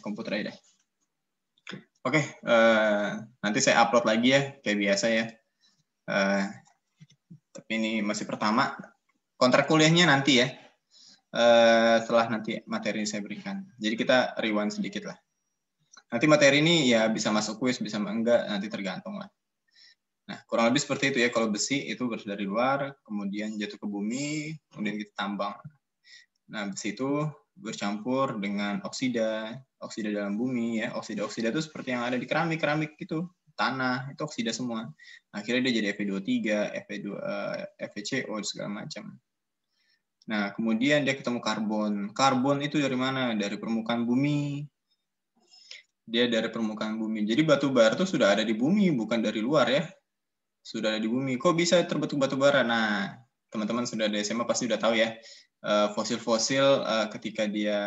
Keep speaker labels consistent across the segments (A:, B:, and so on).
A: komputer aja deh. Oke, nanti saya upload lagi ya, kayak biasa ya. Tapi ini masih pertama. Kontrak kuliahnya nanti ya, setelah nanti materi saya berikan. Jadi kita rewind sedikit lah. Nanti materi ini ya bisa masuk kuis, bisa enggak, nanti tergantung lah. Nah, kurang lebih seperti itu ya. Kalau besi itu berasal dari luar, kemudian jatuh ke bumi, kemudian kita tambang. Nah, besi itu bercampur dengan oksida dalam bumi ya. Oksida itu seperti yang ada di keramik gitu, tanah, itu oksida semua. Akhirnya dia jadi Fe2O3, FeCO segala macam. Nah, kemudian dia ketemu karbon. Karbon itu dari mana? Dari permukaan bumi. Dia dari permukaan bumi. Jadi batu bara itu sudah ada di bumi, bukan dari luar ya. Sudah ada di bumi. Kok bisa terbentuk batu bara? Nah, teman-teman sudah ada SMA pasti sudah tahu ya. Fosil-fosil ketika dia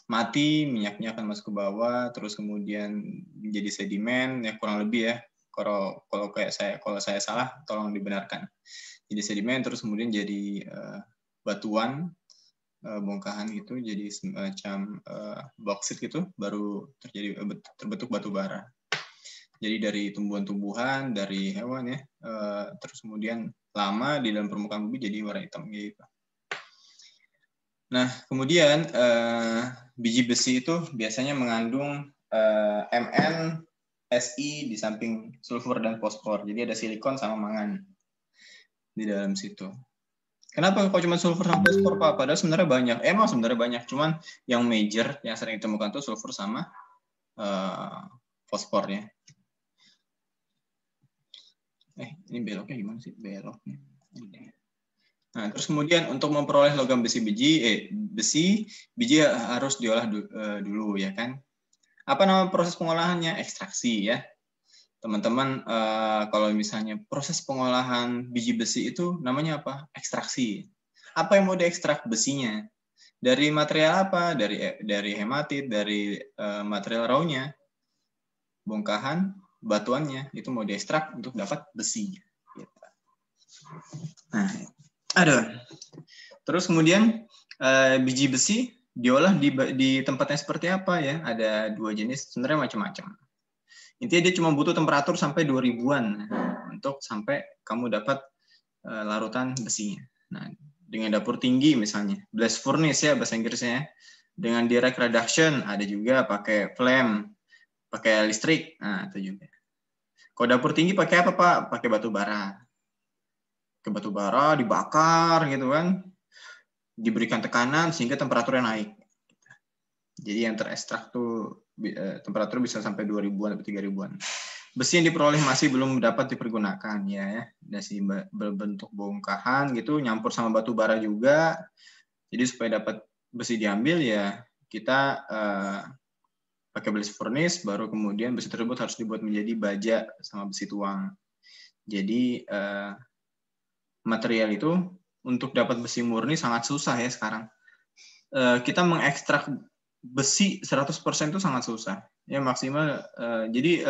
A: mati, minyaknya akan masuk ke bawah, terus kemudian menjadi sedimen, ya kurang lebih ya. Kalau saya salah, tolong dibenarkan. Jadi sedimen, terus kemudian jadi batuan, bongkahan gitu, jadi semacam boksit gitu, baru terbentuk batu bara. Jadi dari tumbuhan-tumbuhan, dari hewan ya, terus kemudian lama di dalam permukaan bumi jadi warna hitam gitu. Nah, kemudian biji besi itu biasanya mengandung Mn, Si di samping sulfur dan fosfor. Jadi ada silikon sama mangan di dalam situ. Kenapa kok cuma sulfur sama fosfor, Pak? Padahal sebenarnya banyak. Emang sebenarnya banyak, cuman yang major, yang sering ditemukan tuh sulfur sama fosfornya. Ini beloknya gimana sih? Beloknya. Nah, terus kemudian untuk memperoleh logam besi biji harus diolah dulu ya kan. Apa nama proses pengolahannya? Ekstraksi ya. Teman-teman, kalau misalnya proses pengolahan biji besi itu namanya apa? Ekstraksi. Apa yang mau diekstrak? Besinya. Dari material apa? Dari hematit, dari material raw-nya, bongkahan, batuannya. Itu mau diekstrak untuk dapat besi. Nah, terus kemudian biji besi diolah di tempatnya seperti apa ya? Ada 2 jenis, sebenarnya macam-macam. Intinya dia cuma butuh temperatur sampai 2000-an untuk sampai kamu dapat larutan besinya. Nah, dengan dapur tinggi misalnya, blast furnace ya bahasa Inggrisnya. Dengan direct reduction, ada juga pakai flame, pakai listrik. Nah, itu juga. Kalau dapur tinggi pakai apa, Pak? Pakai batu bara. Ke batu bara dibakar gitu kan. Diberikan tekanan sehingga temperaturnya naik. Jadi yang terekstrak tuh temperatur bisa sampai 2000-an atau 3000-an. Besi yang diperoleh masih belum dapat dipergunakan ya. Masih berbentuk bongkahan gitu, nyampur sama batu bara juga. Jadi supaya dapat besi diambil ya kita pakai blast furnace, baru kemudian besi tersebut harus dibuat menjadi baja sama besi tuang. Jadi material itu untuk dapat besi murni sangat susah ya sekarang. Kita mengekstrak besi 100% itu sangat susah. Ya maksimal jadi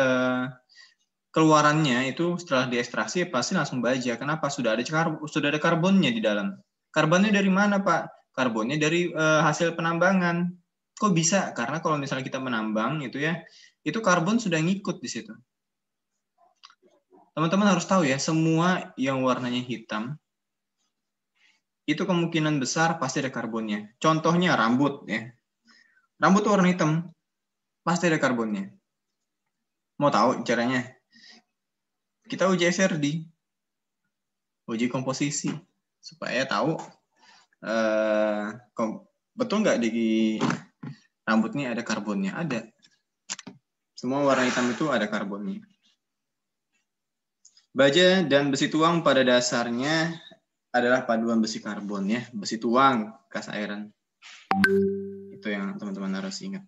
A: keluarannya itu setelah diekstraksi pasti langsung baja. Kenapa? Sudah ada karbonnya di dalam. Karbonnya dari mana, Pak? Karbonnya dari hasil penambangan. Kok bisa? Karena kalau misalnya kita menambang itu ya, itu karbon sudah ngikut di situ. Teman-teman harus tahu ya, semua yang warnanya hitam itu kemungkinan besar pasti ada karbonnya. Contohnya rambut ya. Rambut warna hitam, pasti ada karbonnya. Mau tahu caranya? Kita uji SRD, uji komposisi, supaya tahu betul nggak di rambutnya ada karbonnya. Ada. Semua warna hitam itu ada karbonnya. Baja dan besi tuang pada dasarnya adalah paduan besi karbon ya. Besi tuang, cast iron. Itu yang teman-teman harus ingat.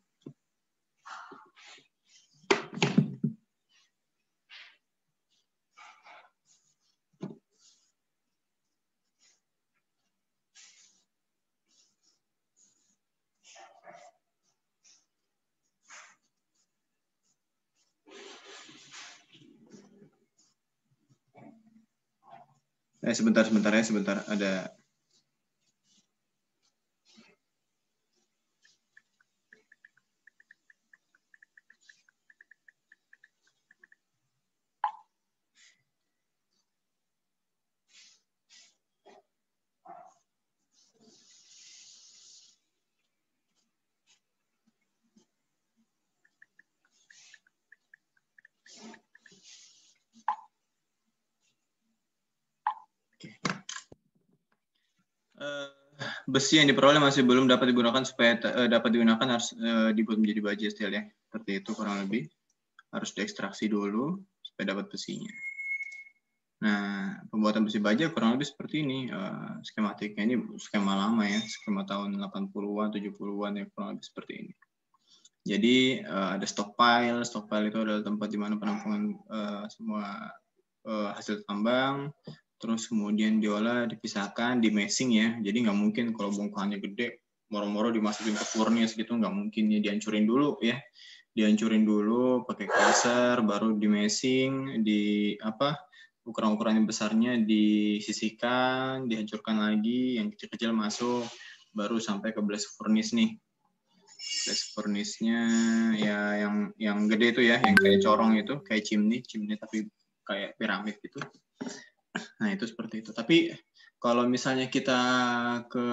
A: Sebentar ya, sebentar ada. besi yang diperoleh masih belum dapat digunakan. Supaya dapat digunakan harus dibuat menjadi baja steel ya. Seperti itu kurang lebih. Harus diekstraksi dulu supaya dapat besinya. Nah, pembuatan besi baja kurang lebih seperti ini skematiknya. Ini skema lama ya, skema tahun 80-an, 70-an ya, kurang lebih seperti ini. Jadi ada stockpile. Stockpile itu adalah tempat di mana penampungan semua hasil tambang. Terus kemudian diolah, dipisahkan, di-meshing ya. Jadi nggak mungkin kalau bongkahannya gede, moro-moro dimasukin ke furnace gitu, nggak mungkin ya. Dihancurin dulu ya. Dihancurin dulu pakai crusher, baru di-meshing, ukuran-ukurannya besarnya disisihkan, dihancurkan lagi, yang kecil-kecil masuk, baru sampai ke blast furnace nih. Blast furnace-nya ya yang gede itu ya, yang kayak corong itu, kayak chimney tapi kayak piramid gitu. Nah, itu seperti itu. Tapi kalau misalnya kita ke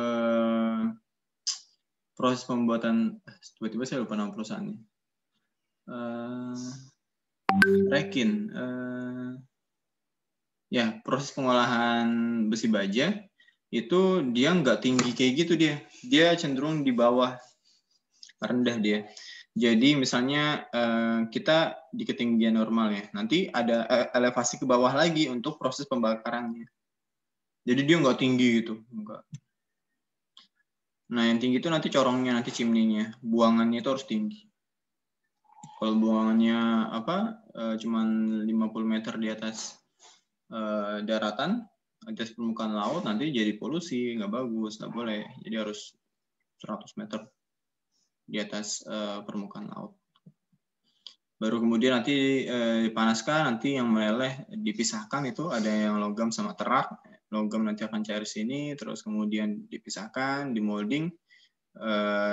A: proses pembuatan, tiba-tiba saya lupa nama perusahaannya. Rekin. Ya, proses pengolahan besi baja itu dia nggak tinggi kayak gitu dia. Dia cenderung di bawah, rendah dia. Jadi misalnya kita di ketinggian normal ya, nanti ada elevasi ke bawah lagi untuk proses pembakarannya. Jadi dia nggak tinggi gitu, enggak. Nah, yang tinggi itu nanti corongnya, nanti chimney-nya, buangannya itu harus tinggi. Kalau buangannya cuman 50 meter di atas daratan, atas permukaan laut, nanti jadi polusi, nggak bagus, nggak boleh. Jadi harus 100 meter di atas permukaan laut. Baru kemudian nanti dipanaskan, nanti yang meleleh dipisahkan, itu ada yang logam sama terak. Logam nanti akan cair sini, terus kemudian dipisahkan, di molding.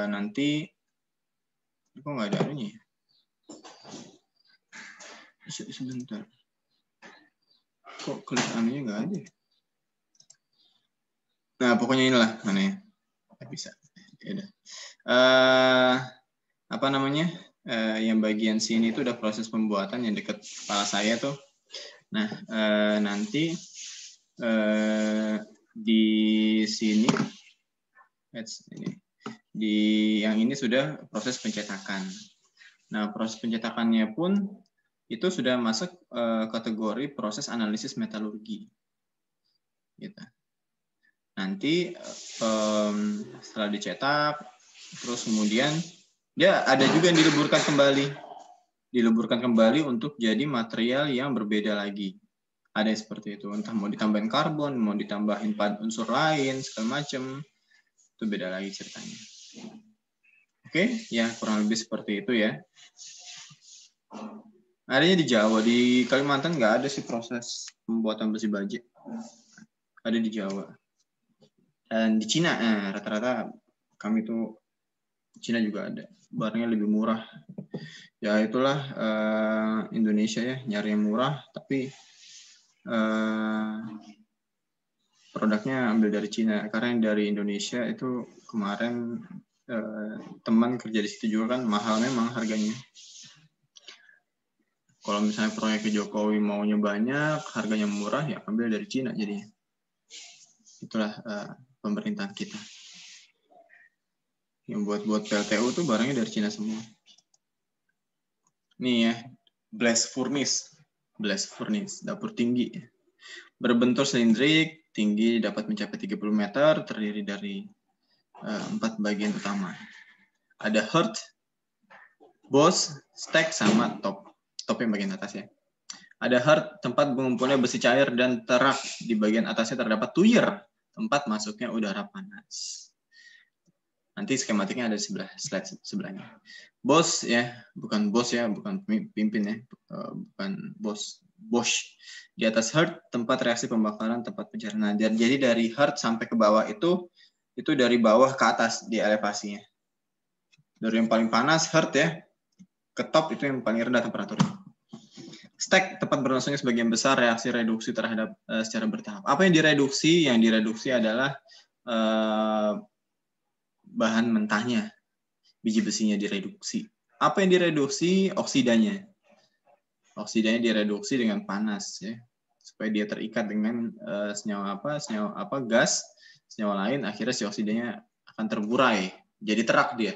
A: Nanti kok nggak ada anunya ya? Sebentar. Kok klik anunya nggak ada? Nah, pokoknya inilah mana ya? Bisa. Ya udah. Yang bagian sini itu udah proses pembuatan yang dekat kepala saya tuh. Nah, nanti di sini, yang ini sudah proses pencetakan. Nah, proses pencetakannya pun itu sudah masuk kategori proses analisis metalurgi. Gitu. Nanti setelah dicetak, terus kemudian dia ada juga yang dileburkan kembali untuk jadi material yang berbeda lagi. Ada yang seperti itu, entah mau ditambahin karbon, mau ditambahin unsur lain, segala macam, itu beda lagi ceritanya. Oke, ya kurang lebih seperti itu ya. Adanya di Jawa, di Kalimantan nggak ada sih proses pembuatan besi baja. Ada di Jawa. Dan di Cina, rata-rata kami tuh Cina juga ada. Barangnya lebih murah. Ya itulah Indonesia ya, nyari yang murah, tapi produknya ambil dari Cina. Karena yang dari Indonesia itu kemarin teman kerja di situ juga kan mahal memang harganya. Kalau misalnya proyek Jokowi maunya banyak, harganya murah, ya ambil dari Cina jadinya. Itulah pemerintahan kita. Yang buat PLTU tuh barangnya dari Cina semua. Nih ya, blast furnace, dapur tinggi. Berbentuk silindrik, tinggi dapat mencapai 30 meter, terdiri dari 4 bagian utama. Ada hearth, boss, stack, sama top. Top yang bagian atas ya. Ada hearth, tempat mengumpulnya besi cair dan terak. Di bagian atasnya terdapat tuyer, tempat masuknya udara panas. Nanti skematiknya ada di slide sebelahnya. Boss ya, bukan bos ya, bukan pimpin ya, bukan bos. Bosch. Di atas hearth, tempat reaksi pembakaran, tempat pencernaan. Jadi dari hearth sampai ke bawah itu dari bawah ke atas di elevasinya. Dari yang paling panas hearth ya, ke top itu yang paling rendah temperaturnya. Stack, tempat berlangsungnya sebagian besar reaksi reduksi terhadap secara bertahap. Apa yang direduksi? Yang direduksi adalah bahan mentahnya, biji besinya direduksi. Apa yang direduksi? Oksidanya. Oksidanya direduksi dengan panas ya, supaya dia terikat dengan senyawa gas, senyawa lain, akhirnya si oksidanya akan terburai, jadi terak dia.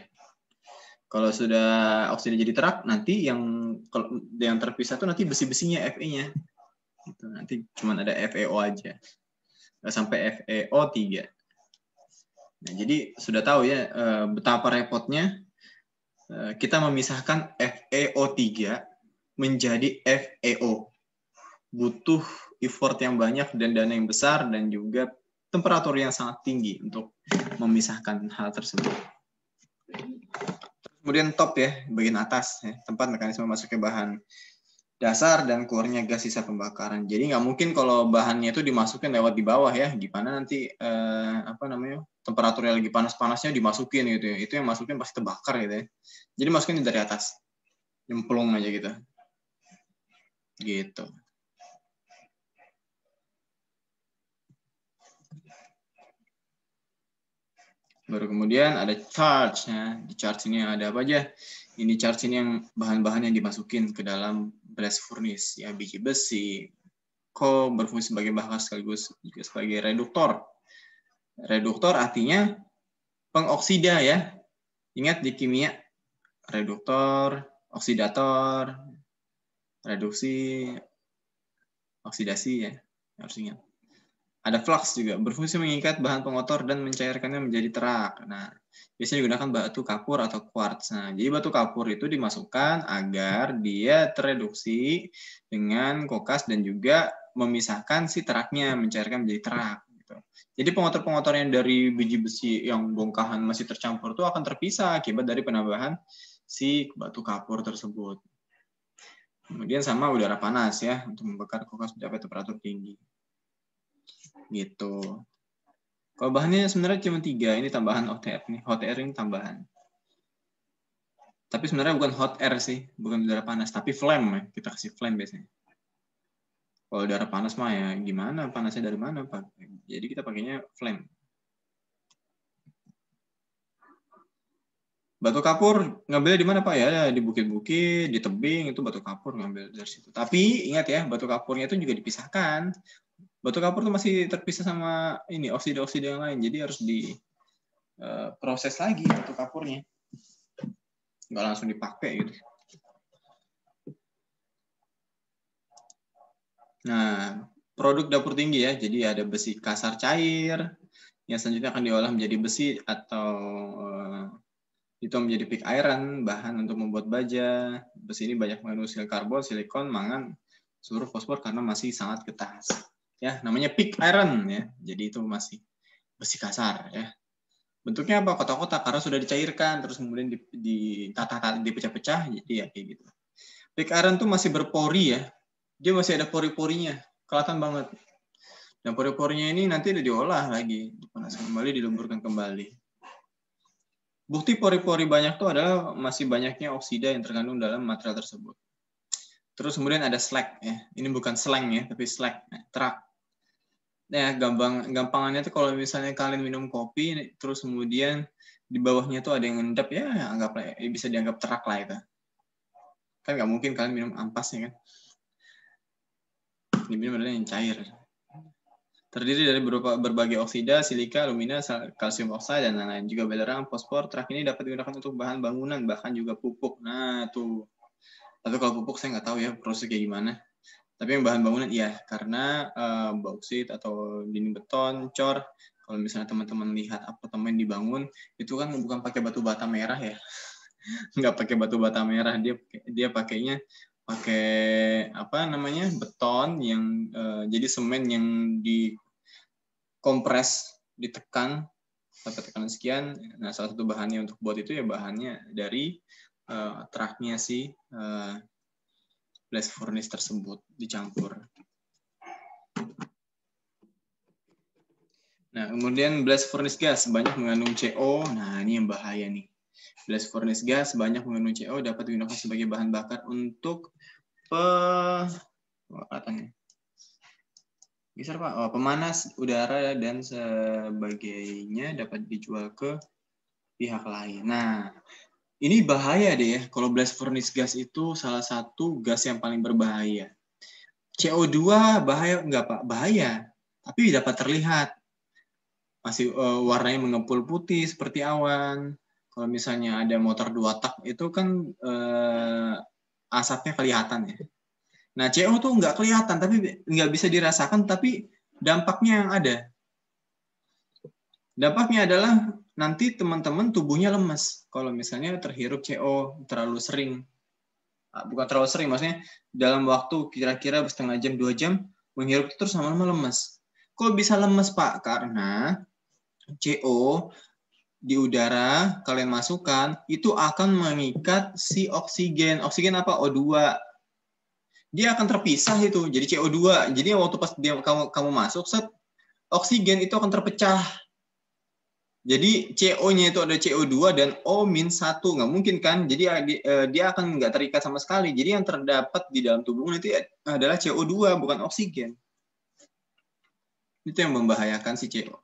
A: Kalau sudah oksida jadi terak, nanti yang terpisah tuh nanti besi-besinya Fe-nya. Gitu. Nanti cuma ada FeO aja. Nggak sampai FeO3. Nah, jadi sudah tahu ya betapa repotnya kita memisahkan FeO3 menjadi FeO. Butuh effort yang banyak dan dana yang besar dan juga temperatur yang sangat tinggi untuk memisahkan hal tersebut. Kemudian top ya, bagian atas ya, tempat mekanisme masuknya bahan dasar dan keluarnya gas sisa pembakaran. Jadi nggak mungkin kalau bahannya itu dimasukin lewat di bawah ya, gimana nanti temperaturnya lagi panas-panasnya dimasukin gitu ya. Itu yang masukin pasti terbakar gitu ya. Jadi masukin dari atas, nyemplung aja gitu. Gitu. Baru kemudian ada charge. Nah, di charge ini ada apa aja? Ini charge ini yang bahan-bahan yang dimasukin ke dalam blast furnace. Ya, biji besi, coal berfungsi sebagai bakar sekaligus juga sebagai reduktor. Reduktor artinya pengoksida ya. Ingat di kimia, reduktor, oksidator, reduksi, oksidasi ya. Harus ingat. Ada flux juga, berfungsi mengikat bahan pengotor dan mencairkannya menjadi terak. Nah, biasanya digunakan batu kapur atau quartz. Nah, jadi batu kapur itu dimasukkan agar dia tereduksi dengan kokas dan juga memisahkan si teraknya, mencairkan menjadi terak. Gitu. Jadi pengotor-pengotor yang dari biji besi yang bongkahan masih tercampur itu akan terpisah akibat dari penambahan si batu kapur tersebut. Kemudian sama udara panas ya, untuk membakar kokas mencapai temperatur tinggi. Gitu. Kalau bahannya sebenarnya cuma 3, ini tambahan hot air nih. Hot air ini tambahan. Tapi sebenarnya bukan hot air sih, bukan udara panas, tapi flame ya. Kita kasih flame biasanya. Kalau udara panas mah ya gimana, panasnya dari mana, Pak? Jadi kita pakainya flame. Batu kapur ngambilnya di mana, Pak? Ya di bukit-bukit, di tebing itu batu kapur ngambil dari situ. Tapi ingat ya, batu kapurnya itu juga dipisahkan. Batu kapur itu masih terpisah sama ini oksida-oksida yang lain, jadi harus diproses lagi batu kapurnya, nggak langsung dipakai gitu. Nah, produk dapur tinggi ya, jadi ada besi kasar cair yang selanjutnya akan diolah menjadi besi atau itu menjadi pig iron, bahan untuk membuat baja. Besi ini banyak mengandung karbon, silikon, mangan, sulfur, fosfor karena masih sangat keras. Ya, namanya pig iron ya. Jadi itu masih besi kasar ya. Bentuknya apa? Kotak-kotak karena sudah dicairkan terus kemudian ditata dipecah-pecah jadi ya kayak gitu. Pig iron tuh masih berpori ya. Dia masih ada pori-porinya. Kelihatan banget. Dan pori-porinya ini nanti diolah lagi, dipanaskan kembali, dilemburkan kembali. Bukti pori-pori banyak tuh adalah masih banyaknya oksida yang terkandung dalam material tersebut. Terus kemudian ada slag ya. Ini bukan slang ya, tapi slag, terak. Nah, gampangannya tuh kalau misalnya kalian minum kopi, terus kemudian di bawahnya tuh ada yang ngendap, ya anggaplah bisa dianggap terak lah itu. Kan nggak mungkin kalian minum ampasnya kan. Diminum adalah yang cair. Terdiri dari berbagai oksida, silika, alumina, kalsium oksida, dan lain-lain. Juga belerang, fosfor, terak ini dapat digunakan untuk bahan bangunan, bahkan juga pupuk. Nah, tuh. Tapi kalau pupuk saya nggak tahu ya prosesnya kayak gimana. Tapi yang bahan bangunan iya, karena bauksit atau dinding beton, cor, kalau misalnya teman-teman lihat apartemen dibangun, itu kan bukan pakai batu bata merah ya. Nggak pakai batu bata merah, dia pakainya pakai apa namanya beton yang jadi semen yang dikompres, ditekan sampai tekanan sekian. Nah, salah satu bahannya untuk buat itu ya bahannya dari teraknya si blast furnace tersebut dicampur. Nah, kemudian blast furnace gas banyak mengandung CO. Nah, ini yang bahaya nih. Blast furnace gas banyak mengandung CO dapat digunakan sebagai bahan bakar untuk pemanas udara dan sebagainya dapat dijual ke pihak lain. Nah, ini bahaya deh ya. Kalau blast furnace gas itu salah satu gas yang paling berbahaya. CO2 bahaya enggak, Pak? Bahaya. Tapi dapat terlihat. masih warnanya mengepul putih seperti awan. Kalau misalnya ada motor 2 tak itu kan asapnya kelihatan ya. Nah, CO tuh nggak kelihatan, tapi nggak bisa dirasakan, tapi dampaknya yang ada. Dampaknya adalah nanti teman-teman tubuhnya lemes. Kalau misalnya terhirup CO terlalu sering. Bukan terlalu sering, maksudnya dalam waktu kira-kira setengah jam, 2 jam, menghirup terus lama-lama lemes. Kok bisa lemes, Pak? Karena CO di udara kalian masukkan itu akan mengikat si oksigen. Oksigen apa? O2. Dia akan terpisah itu jadi CO2. Jadi waktu pas kamu masuk, set, oksigen itu akan terpecah. Jadi CO-nya itu ada CO2 dan O-1. Nggak mungkin kan? Jadi dia akan nggak terikat sama sekali. Jadi yang terdapat di dalam tubuhmu itu adalah CO2, bukan oksigen. Itu yang membahayakan si CO,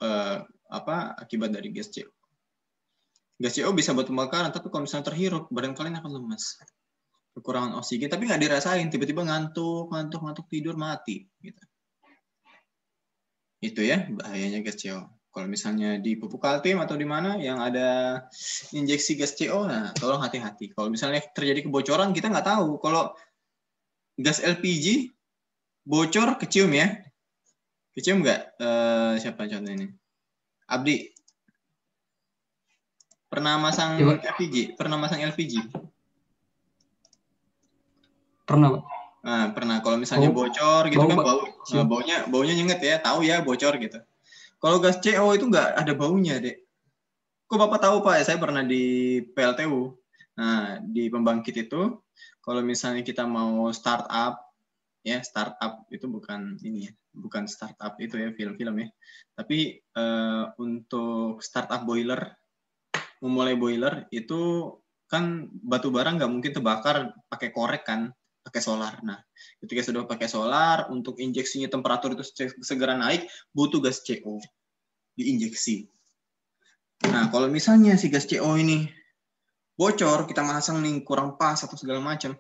A: akibat dari gas CO. Gas CO bisa buat pembakaran, tapi kalau misalnya terhirup, badan kalian akan lemas. Kekurangan oksigen, tapi nggak dirasain. Tiba-tiba ngantuk tidur, mati. Gitu. Itu ya bahayanya gas CO. Kalau misalnya di pupuk Kaltim atau di mana yang ada injeksi gas CO, nah tolong hati-hati. Kalau misalnya terjadi kebocoran, kita nggak tahu. Kalau gas LPG bocor, kecium ya. Kecium nggak? Siapa contohnya ini? Abdi. Pernah masang LPG? Pernah masang LPG?
B: Pernah, Pak.
A: Nah, pernah. Kalau misalnya bocor gitu kan baunya nyenget ya, tahu ya bocor gitu. Kalau gas CO itu nggak ada baunya, Dek. Kok Bapak tahu, Pak? Saya pernah di PLTU. Nah, di pembangkit itu, kalau misalnya kita mau startup, ya startup itu bukan ini ya, bukan startup itu ya film-film ya. Tapi untuk startup boiler, memulai boiler itu kan batu bara nggak mungkin terbakar pakai korek kan, pakai solar. Nah, ketika sudah pakai solar, untuk injeksinya temperatur itu segera naik, butuh gas CO diinjeksi. Nah, kalau misalnya si gas CO ini bocor, kita masang nih kurang pas atau segala macam,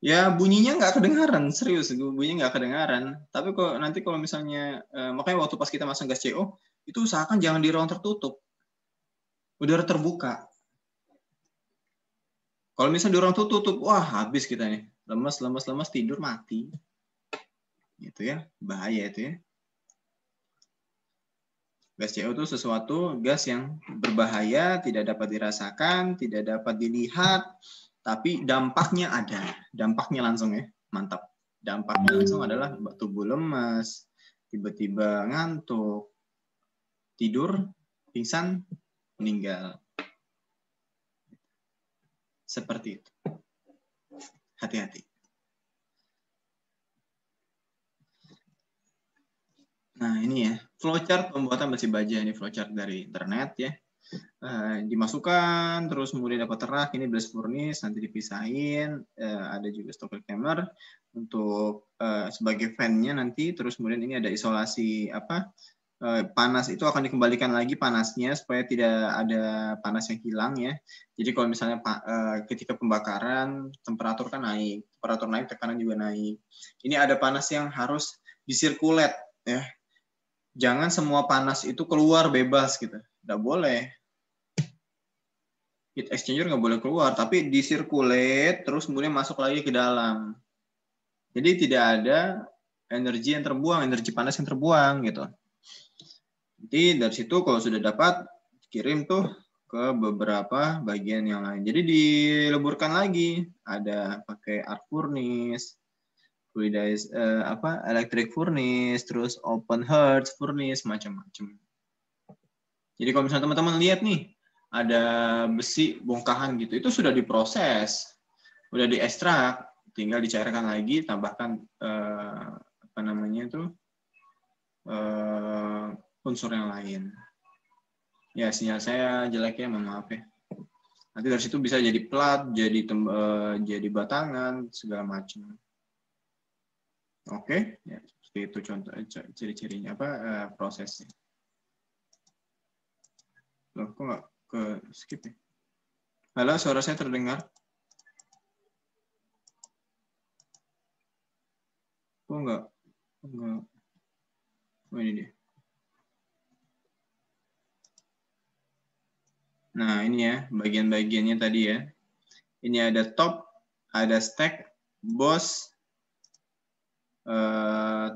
A: ya bunyinya nggak kedengaran, serius, bunyinya nggak kedengaran. Tapi nanti kalau misalnya, makanya waktu pas kita masang gas CO, itu usahakan jangan di ruang tertutup, udara terbuka. Kalau misalnya di ruang tertutup, wah habis kita nih, lemas, tidur, mati. Gitu ya, bahaya itu ya. Gas CO itu sesuatu gas yang berbahaya, tidak dapat dirasakan, tidak dapat dilihat, tapi dampaknya ada. Dampaknya langsung ya, mantap. Dampaknya langsung adalah tubuh lemas, tiba-tiba ngantuk, tidur, pingsan, meninggal. Seperti itu. Hati-hati. Nah ini ya, flowchart pembuatan besi baja. Ini flowchart dari internet ya. Dimasukkan, terus kemudian dapat terak, ini blast furnace, nanti dipisahin, ada juga stopper camera untuk sebagai fan-nya nanti, terus kemudian ini ada isolasi panas itu akan dikembalikan lagi panasnya supaya tidak ada panas yang hilang ya. Jadi kalau misalnya ketika pembakaran temperatur kan naik, temperatur naik, tekanan juga naik. Ini ada panas yang harus disirkulat ya. Jangan semua panas itu keluar bebas gitu, nggak boleh. Heat exchanger nggak boleh keluar, tapi disirkulate terus kemudian masuk lagi ke dalam. Jadi tidak ada energi yang terbuang, energi panas yang terbuang gitu. Nanti dari situ kalau sudah dapat, kirim tuh ke beberapa bagian yang lain. Jadi dileburkan lagi, ada pakai arc furnace, fluidized electric furnace, terus open hearth furnace, macam-macam. Jadi kalau misalnya teman-teman lihat nih, ada besi bongkahan gitu, itu sudah diproses, sudah diekstrak, tinggal dicairkan lagi, tambahkan unsur yang lain. Ya sinyal saya jelek ya, mohon maaf ya. Nanti dari situ bisa jadi plat, jadi batangan, segala macam. Oke, ya seperti itu contoh ciri-cirinya prosesnya. Loh, kok nggak ke skip ya? Halo, suara saya terdengar? Kok nggak? Oh ini dia. Nah, ini ya, bagian-bagiannya tadi ya. Ini ada top, ada stack, boss,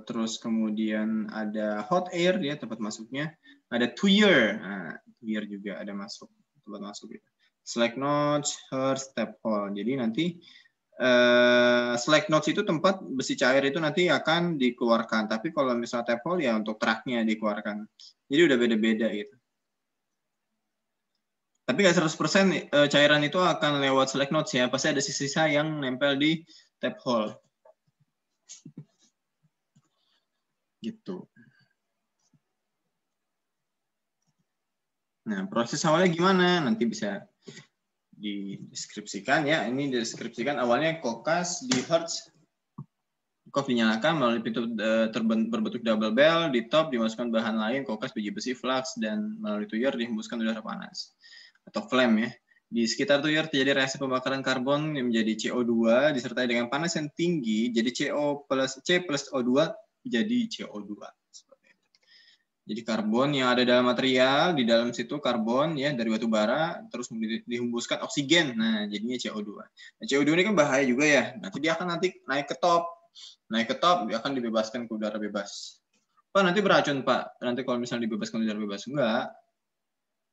A: terus kemudian ada hot air, ya tempat masuknya. Ada tweer, nah, tweer juga ada masuk, tempat masuk. Gitu. Slack nodes, her, step hole. Jadi nanti slack nodes itu tempat besi cair itu nanti akan dikeluarkan. Tapi kalau misalnya tap hole ya untuk tracknya dikeluarkan. Jadi udah beda-beda gitu. Tapi nggak 100% cairan itu akan lewat slack nodes ya. Pasti ada sisa-sisa yang nempel di tap hole. Gitu. Nah, proses awalnya gimana? Nanti bisa dideskripsikan ya. Ini dideskripsikan awalnya kokas di hertz. Kokas dinyalakan melalui pintu berbentuk double bell. Di top dimasukkan bahan lain, kokas, biji besi, flux, dan melalui tuyar dihembuskan udara panas. Atau flame ya. Di sekitar tuyar terjadi reaksi pembakaran karbon yang menjadi CO2 disertai dengan panas yang tinggi, jadi C plus O2 jadi CO2. Jadi karbon yang ada dalam material, di dalam situ karbon ya dari batu bara, terus dihembuskan oksigen. Nah, jadinya CO2. Nah, CO2 ini kan bahaya juga ya. Nanti dia akan naik ke top. Naik ke top, dia akan dibebaskan ke udara bebas. Pak, nanti beracun, Pak. Nanti kalau misalnya dibebaskan ke udara bebas. Enggak.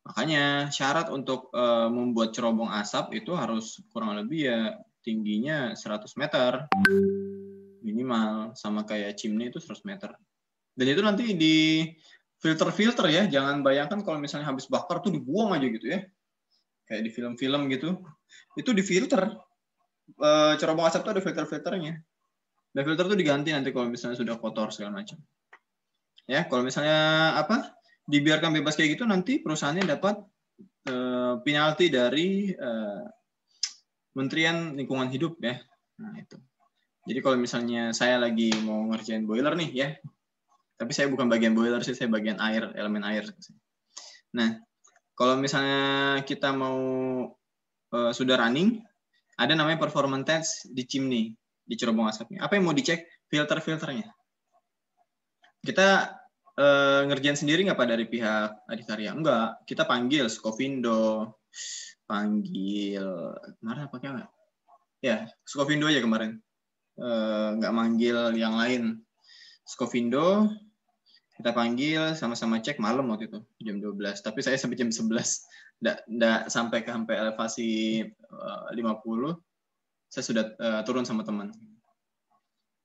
A: Makanya syarat untuk membuat cerobong asap itu harus kurang lebih ya tingginya 100 meter. Minimal. Sama kayak chimney itu 100 meter. Dan itu nanti di filter ya, jangan bayangkan kalau misalnya habis bakar tuh dibuang aja gitu ya, kayak di film-film gitu, itu di filter. Cerobong asap tuh ada filternya, dan filter tuh diganti nanti kalau misalnya sudah kotor segala macam. Ya, kalau misalnya dibiarkan bebas kayak gitu nanti perusahaannya dapat penalti dari Kementerian Lingkungan Hidup ya. Nah itu. Jadi kalau misalnya saya lagi mau ngerjain boiler nih ya. Tapi saya bukan bagian boiler sih, saya bagian air, elemen air. Nah, kalau misalnya kita mau sudah running, ada namanya performance test di chimney, di cerobong asapnya. Apa yang mau dicek? Filternya. Kita ngerjain sendiri nggak Pak dari pihak Adikarya? Enggak, kita panggil Skovindo, panggil kemarin apa nggak? Ya, Skovindo aja kemarin. Nggak manggil yang lain. Skovindo, kita panggil, sama-sama cek malam waktu itu, jam 12. Tapi saya sampai jam 11. Nggak sampai ke elevasi 50. Saya sudah turun sama teman.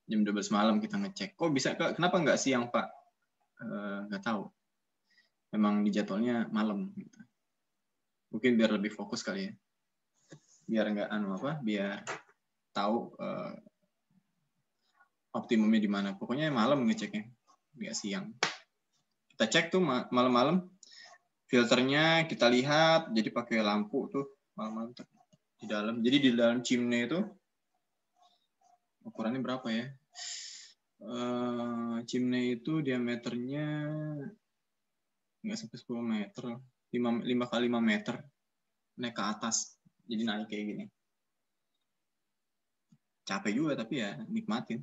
A: Jam 12 malam kita ngecek. Kok bisa, kenapa nggak siang, Pak? Nggak tahu. Memang di jadwalnya malam. Gitu. Mungkin biar lebih fokus kali ya. Biar nggak biar tahu optimumnya di mana. Pokoknya malam ngeceknya, nggak siang. Kita cek tuh malam-malam, filternya kita lihat, jadi pakai lampu tuh malam-malam di dalam. Jadi di dalam chimney itu ukurannya berapa ya? Chimney itu diameternya nggak sampai 10 meter, 5 kali 5 meter, naik ke atas. Jadi naik kayak gini. Capek juga tapi ya nikmatin.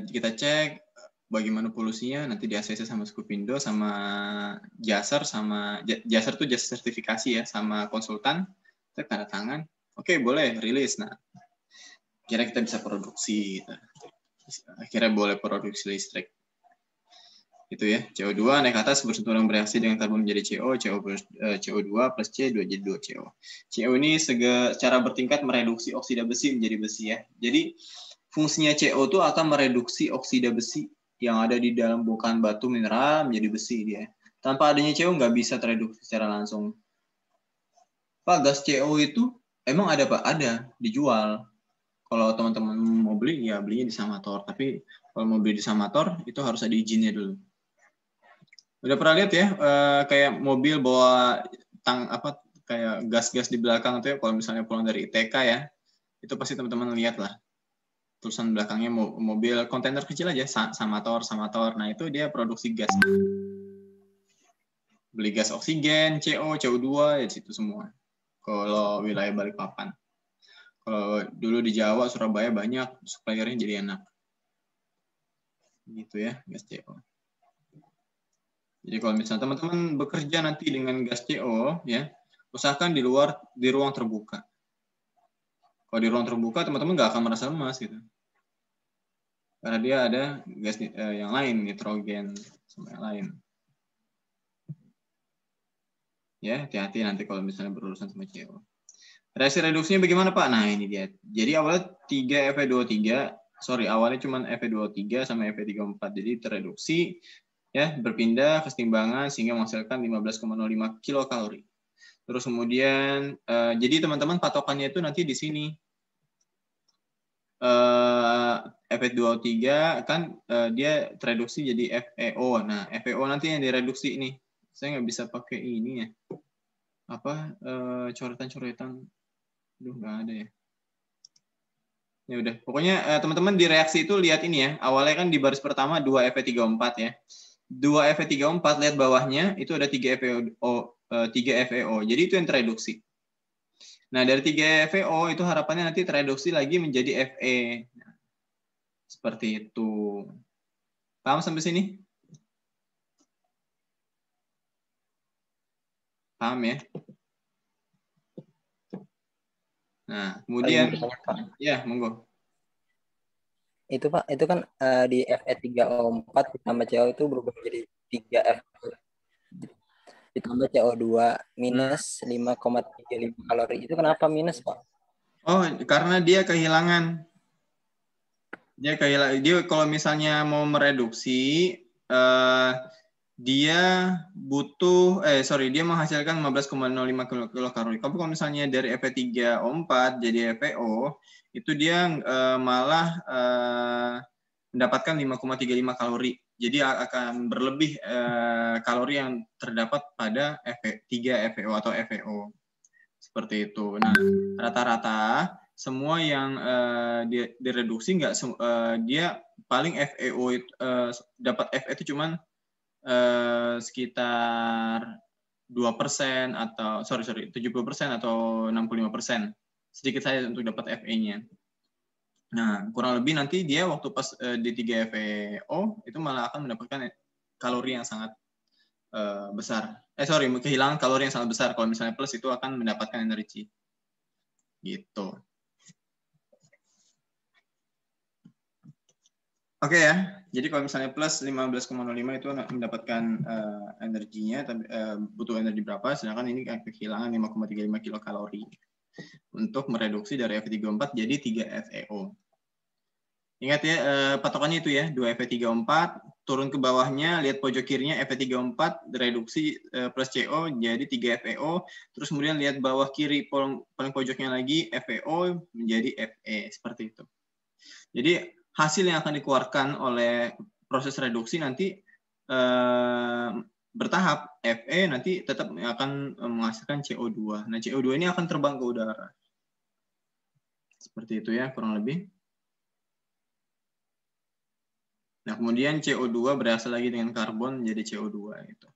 A: Kita cek bagaimana polusinya, nanti di ACC sama Skovindo, sama Jaser, Jaser tuh jasa sertifikasi ya, sama konsultan, kita tanda tangan, oke boleh rilis. Nah, kira kita bisa produksi, gitu. Akhirnya boleh produksi listrik. Itu ya, CO2 naik ke atas bersentuhan bereaksi dengan karbon menjadi CO2 plus C 2 jadi 2 CO. CO ini secara bertingkat mereduksi oksida besi menjadi besi ya. Jadi fungsinya CO itu akan mereduksi oksida besi yang ada di dalam bongkahan batu mineral menjadi besi dia. Tanpa adanya CO nggak bisa tereduksi secara langsung. Pak, gas CO itu emang ada Pak? Ada, dijual. Kalau teman-teman mau beli, ya belinya di Samator. Tapi kalau mau beli di Samator, itu harus ada izinnya dulu. Udah pernah lihat ya, kayak mobil bawa kayak gas-gas di belakang itu ya, kalau misalnya pulang dari ITK ya, itu pasti teman-teman lihat lah. Tulisan belakangnya mobil kontainer kecil aja, Samator. Nah itu dia produksi gas. Beli gas oksigen, CO2 ya situ semua. Kalau wilayah Balikpapan. Kalau dulu di Jawa, Surabaya banyak, suppliernya jadi enak. Gitu ya, gas CO. Jadi kalau misalnya teman-teman bekerja nanti dengan gas CO, ya, usahakan di ruang terbuka. Kalau di ruang terbuka, teman-teman nggak akan merasa lemas gitu. Karena dia ada gas yang lain, nitrogen sama yang lain. Ya, hati-hati nanti kalau misalnya berurusan sama CO. Reaksi reduksinya bagaimana, Pak? Nah, ini dia. Jadi awalnya 3 Fe23, awalnya cuma Fe23 sama Fe34. Jadi tereduksi, ya, berpindah kesetimbangan sehingga menghasilkan 15,05 kilokalori. Terus kemudian, jadi teman-teman patokannya itu nanti di sini. Fe23 kan dia tereduksi jadi FeO. Nah, FeO nanti yang direduksi ini. Saya nggak bisa pakai ini ya. Apa coretan-coretan? Aduh, nggak ada ya. Ya udah, pokoknya teman-teman di reaksi itu lihat ini ya. Awalnya kan di baris pertama 2 Fe34 ya. 2 Fe34 lihat bawahnya itu ada 3 FeO. Jadi itu yang tereduksi. Nah, dari 3 FeO itu harapannya nanti tereduksi lagi menjadi Fe. Nah, seperti itu. Paham sampai sini? Paham ya? Nah, kemudian ya, monggo.
B: Itu Pak, itu kan di Fe3O4 ditambah CO itu berubah menjadi 3F ditambah CO2 minus 5,35 kalori. Itu kenapa minus, Pak?
A: Oh, karena dia kehilangan. Dia kalau misalnya mau mereduksi, dia butuh, dia menghasilkan 15,05 kilokalori. Tapi kalau misalnya dari Fe3O4 jadi FeO, itu dia malah mendapatkan 5,35 kalori. Jadi akan berlebih kalori yang terdapat pada 3 FeO atau FeO. Seperti itu. Nah, rata-rata semua yang direduksi dia paling FeO dapat Fe itu cuman sekitar 2% atau 70% atau 65%. Sedikit saja untuk dapat Fe-nya. Nah, kurang lebih nanti dia waktu pas di 3 FeO itu malah akan mendapatkan kalori yang sangat besar. Kehilangan kalori yang sangat besar. Kalau misalnya plus itu akan mendapatkan energi. Gitu. Oke ya. Jadi kalau misalnya plus 15,05 itu mendapatkan energinya, butuh energi berapa? Sedangkan ini kehilangan 5,35 kilokalori untuk mereduksi dari Fe34 jadi 3 FeO. Ingat ya, patokannya itu ya, 2 Fe34, turun ke bawahnya, lihat pojok kirinya Fe34, reduksi plus CO, jadi 3 FeO, terus kemudian lihat bawah kiri paling pojoknya lagi, FeO menjadi Fe, seperti itu. Jadi hasil yang akan dikeluarkan oleh proses reduksi nanti bertahap. Fe nanti tetap akan menghasilkan CO2. Nah, CO2 ini akan terbang ke udara. Seperti itu ya, kurang lebih. Nah, kemudian CO2 berasal lagi dengan karbon menjadi CO2 gitu.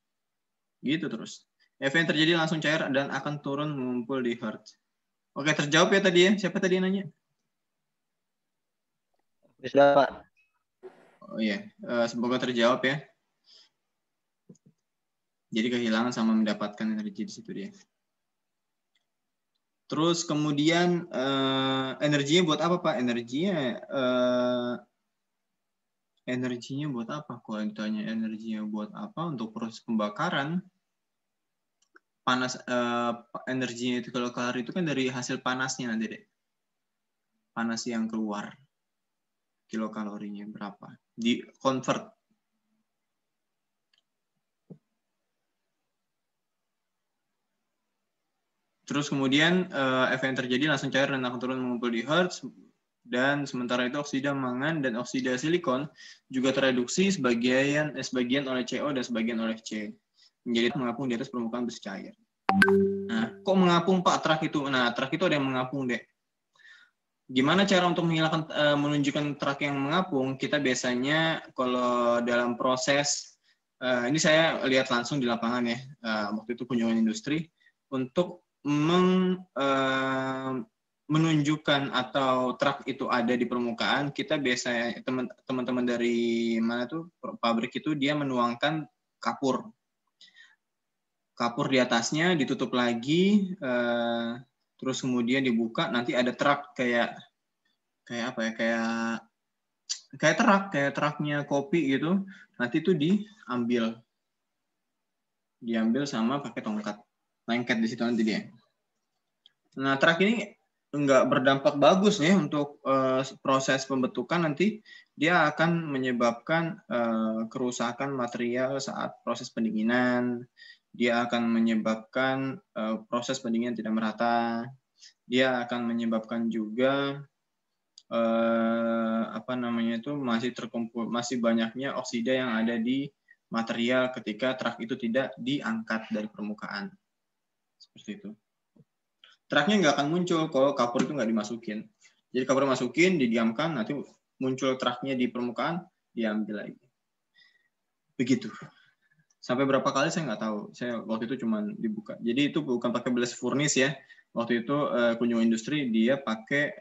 A: Gitu terus. Fe yang terjadi langsung cair dan akan turun mengumpul di Hertz. Oke, terjawab ya tadi ya. Siapa tadi yang nanya?
B: Sudah, Pak.
A: Oh iya, semoga terjawab ya. Jadi kehilangan sama mendapatkan energi di situ dia. Terus kemudian energinya buat apa, Pak? Energinya buat apa? Kalau ditanya energinya buat apa untuk proses pembakaran, panas energinya itu kalau kalori itu kan dari hasil panasnya nanti deh. Panas yang keluar. Kilokalorinya berapa? Di convert. Terus kemudian Fe yang terjadi langsung cair dan akan turun mengumpul di Hertz. Dan sementara itu oksida mangan dan oksida silikon juga tereduksi sebagian oleh CO dan sebagian oleh C. Menjadi mengapung di atas permukaan besi cair. Nah, kok mengapung Pak truk itu? Nah, truk itu ada yang mengapung deh. Gimana cara untuk menunjukkan truk yang mengapung? Kita biasanya kalau dalam proses, ini saya lihat langsung di lapangan ya, waktu itu kunjungan industri, untuk menunjukkan atau truk itu ada di permukaan, kita biasanya teman-teman dari mana tuh pabrik itu dia menuangkan kapur. kapur di atasnya, ditutup lagi, terus kemudian dibuka, nanti ada truk kayak apa ya, kayak truknya kopi gitu, nanti itu diambil sama pakai tongkat, lengket di situ nanti dia. Nah, truk ini nggak berdampak bagus nih untuk proses pembentukan, nanti dia akan menyebabkan kerusakan material saat proses pendinginan, dia akan menyebabkan proses pendinginan tidak merata, dia akan menyebabkan juga masih banyaknya oksida yang ada di material ketika truk itu tidak diangkat dari permukaan. Seperti itu. Truknya nggak akan muncul kalau kapur itu nggak dimasukin. Jadi kapur masukin, didiamkan, nanti muncul truknya di permukaan, diambil lagi. Begitu. Sampai berapa kali saya nggak tahu. Saya waktu itu cuma dibuka. Jadi itu bukan pakai blast furnace ya. Waktu itu kunjung industri dia pakai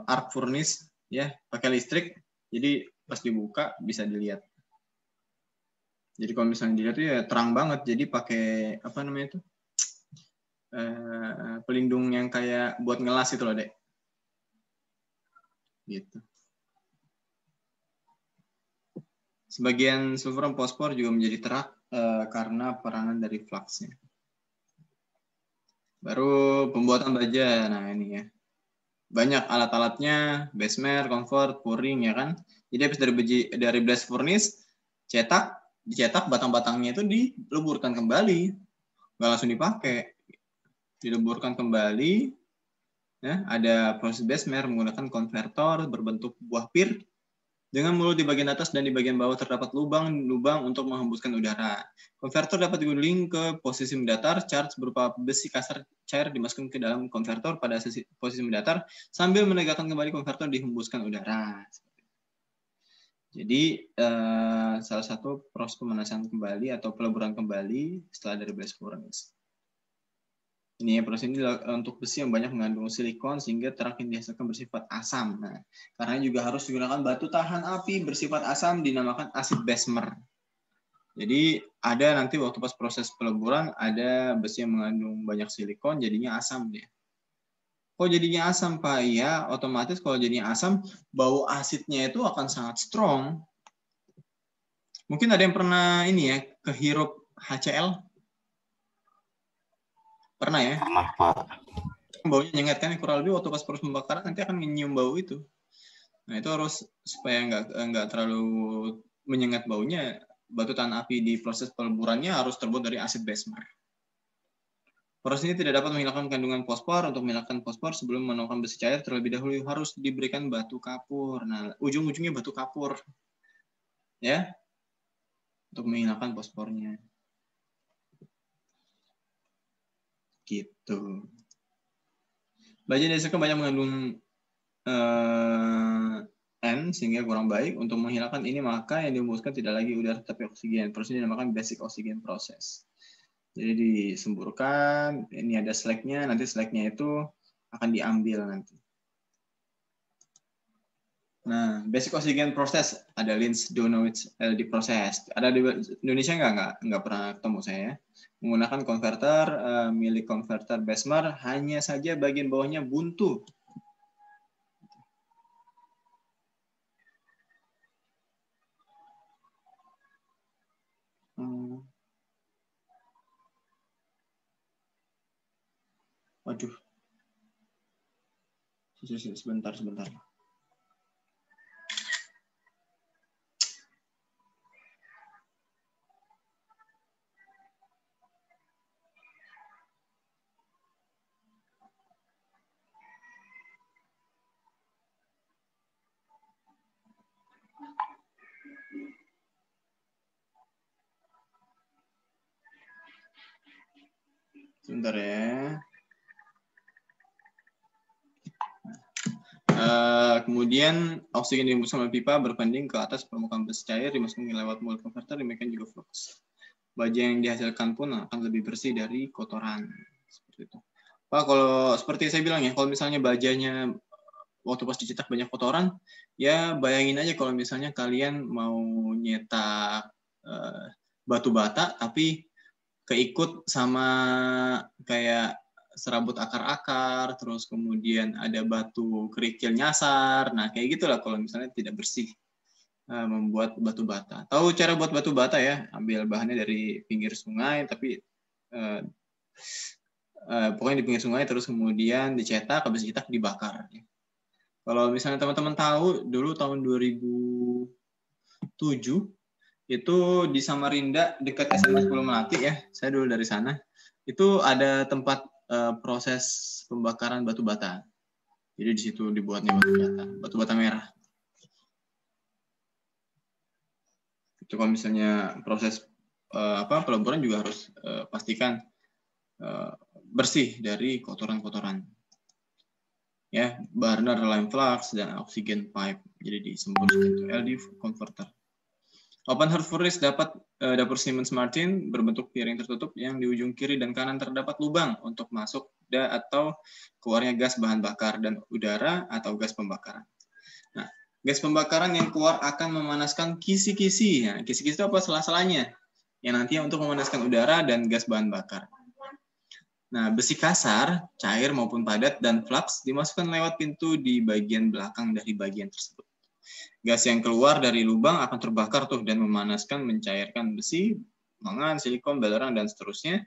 A: arc furnace ya, pakai listrik. Jadi pas dibuka bisa dilihat. Jadi kalau misalnya dilihat itu ya terang banget. Jadi pakai pelindung yang kayak buat ngelas itu loh, Dek. Gitu. Sebagian sulfur dan fosfor juga menjadi terang karena peranan dari fluxnya. Baru pembuatan baja. Nah, ini ya. Banyak alat-alatnya, besmer, convert, pouring ya kan. Jadi habis dari blast furnace dicetak batang-batangnya itu dileburkan kembali. Nggak langsung dipakai. Dileburkan kembali. Ya, ada proses besmer menggunakan konvertor berbentuk buah pir. Dengan mulut di bagian atas dan di bagian bawah terdapat lubang untuk menghembuskan udara. Konvertor dapat diguling ke posisi mendatar, charge berupa besi kasar cair dimasukkan ke dalam konvertor pada posisi mendatar, sambil menegakkan kembali konvertor dihembuskan udara. Jadi, salah satu proses pemanasan kembali atau peleburan kembali setelah dari blast furnace. Ini ya, proses ini untuk besi yang banyak mengandung silikon sehingga terang yang dihasilkan bersifat asam. Nah, karena juga harus digunakan batu tahan api bersifat asam dinamakan asid besmer. Jadi ada nanti waktu pas proses peleburan ada besi yang mengandung banyak silikon jadinya asam dia. Kok jadinya asam, Pak? Ya, otomatis kalau jadinya asam bau asidnya itu akan sangat strong. Mungkin ada yang pernah ini ya kehirup HCl? Pernah ya?
C: Pernah, Pak.
A: Baunya nyengat kan, kurang lebih waktu pas proses pembakaran nanti akan menyium bau itu. Nah, itu harus supaya nggak terlalu menyengat baunya, batu tahan api di proses peleburannya harus terbuat dari asid besmer. Proses ini tidak dapat menghilangkan kandungan fosfor. Untuk menghilangkan fosfor sebelum menuangkan besi cair terlebih dahulu harus diberikan batu kapur. Nah, ujung-ujungnya batu kapur. Ya. Untuk menghilangkan fosfornya. Gitu. Baja dihasilkan banyak mengandung N sehingga kurang baik. Untuk menghilangkan ini maka yang dihembuskan tidak lagi udara tapi oksigen. Proses ini dinamakan basic oxygen process. Jadi disemburkan, ini ada slagnya, nanti slagnya itu akan diambil nanti. Nah, basic oxygen process ada Linz-Donowitz LD process. Ada di Indonesia nggak pernah ketemu saya. Menggunakan konverter milik konverter Besmer, hanya saja bagian bawahnya buntu. Waduh. Sebentar. Sebentar ya. Kemudian oksigen dihembuskan oleh pipa berpending ke atas permukaan besi cair dimasukkan lewat mulut konverter demikian juga flux. Baja yang dihasilkan pun akan lebih bersih dari kotoran. Seperti itu. Pak, kalau seperti saya bilang ya, kalau misalnya bajanya waktu pas dicetak banyak kotoran, ya bayangin aja kalau misalnya kalian mau nyetak batu bata tapi keikut sama kayak serabut akar-akar, terus kemudian ada batu kerikil nyasar. Nah, kayak gitulah kalau misalnya tidak bersih membuat batu bata. Tahu cara buat batu bata ya? Ambil bahannya dari pinggir sungai, tapi pokoknya di pinggir sungai, terus kemudian dicetak, habis dicetak dibakar. Kalau misalnya teman-teman tahu, dulu tahun 2007 itu di Samarinda dekat SMA 10 Melati ya, saya dulu dari sana. Itu ada tempat proses pembakaran batu bata. Jadi di situ dibuatnya batu bata merah. Itu kalau misalnya proses peleburan juga harus pastikan bersih dari kotoran-kotoran. Ya, burner, lime flux dan oxygen pipe. Jadi disembur ke LD converter. Open hearth furnace dapat dapur Siemens Martin berbentuk piring tertutup yang di ujung kiri dan kanan terdapat lubang untuk masuk atau keluarnya gas bahan bakar dan udara atau gas pembakaran. Nah, gas pembakaran yang keluar akan memanaskan kisi-kisi. Nah, kisi-kisi itu apa? Sela-selanya yang nantinya untuk memanaskan udara dan gas bahan bakar. Nah, besi kasar, cair maupun padat, dan flux dimasukkan lewat pintu di bagian belakang dari bagian tersebut. Gas yang keluar dari lubang akan terbakar tuh dan memanaskan, mencairkan besi, mangan, silikon, belerang, dan seterusnya.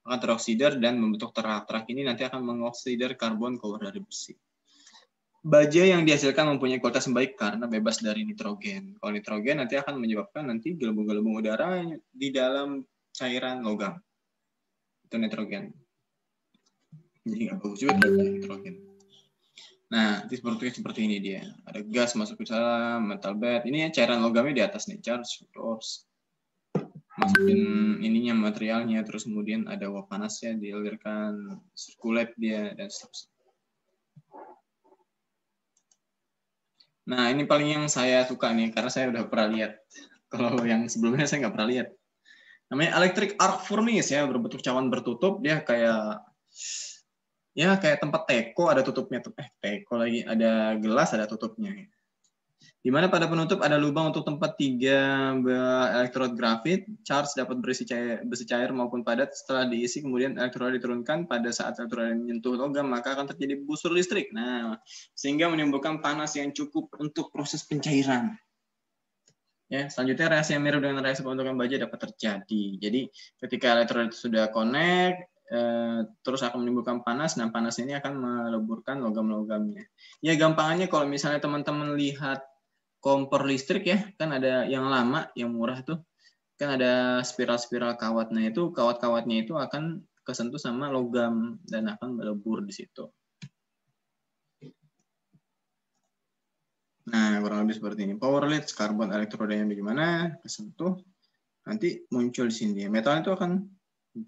A: Akan teroksider dan membentuk terak-terak ini nanti akan mengoksidir karbon keluar dari besi. Baja yang dihasilkan mempunyai kualitas yang baik karena bebas dari nitrogen. Kalau nitrogen nanti akan menyebabkan nanti gelembung-gelembung udara di dalam cairan logam. Itu nitrogen. Jadi nggak bagus juga terhadap nitrogen. Nah, seperti ini dia. Ada gas masuk ke dalam metal bed. Ini ya cairan logamnya di atas nih, charge, terus masukin ininya materialnya, terus kemudian ada uap panasnya dialirkan, sirkulate dia dan seterusnya. Nah, ini paling yang saya suka nih karena saya udah pernah lihat. Kalau yang sebelumnya saya nggak pernah lihat. Namanya electric arc furnace ya, berbentuk cawan bertutup. Dia kayak tempat teko, ada tutupnya tuh. Teko lagi, ada gelas, ada tutupnya. Di mana pada penutup ada lubang untuk tempat 3 elektrod grafit. Charge dapat berisi besi cair maupun padat. Setelah diisi, kemudian elektroda diturunkan. Pada saat elektroda menyentuh logam, maka akan terjadi busur listrik. Nah, sehingga menimbulkan panas yang cukup untuk proses pencairan. Ya, selanjutnya reaksi yang mirip dengan reaksi pembentukan baja dapat terjadi. Jadi, ketika elektroda sudah connect, terus akan menimbulkan panas. Nah, panas ini akan meleburkan logam-logamnya. Ya, gampangannya kalau misalnya teman-teman lihat kompor listrik ya, kan ada yang lama, yang murah tuh, kan ada spiral-spiral kawat. Nah, itu kawat-kawatnya itu akan kesentuh sama logam dan akan melebur di situ. Nah, kurang lebih seperti ini. Power leads, karbon elektrodanya bagaimana, kesentuh, nanti muncul di sini. Metal itu akan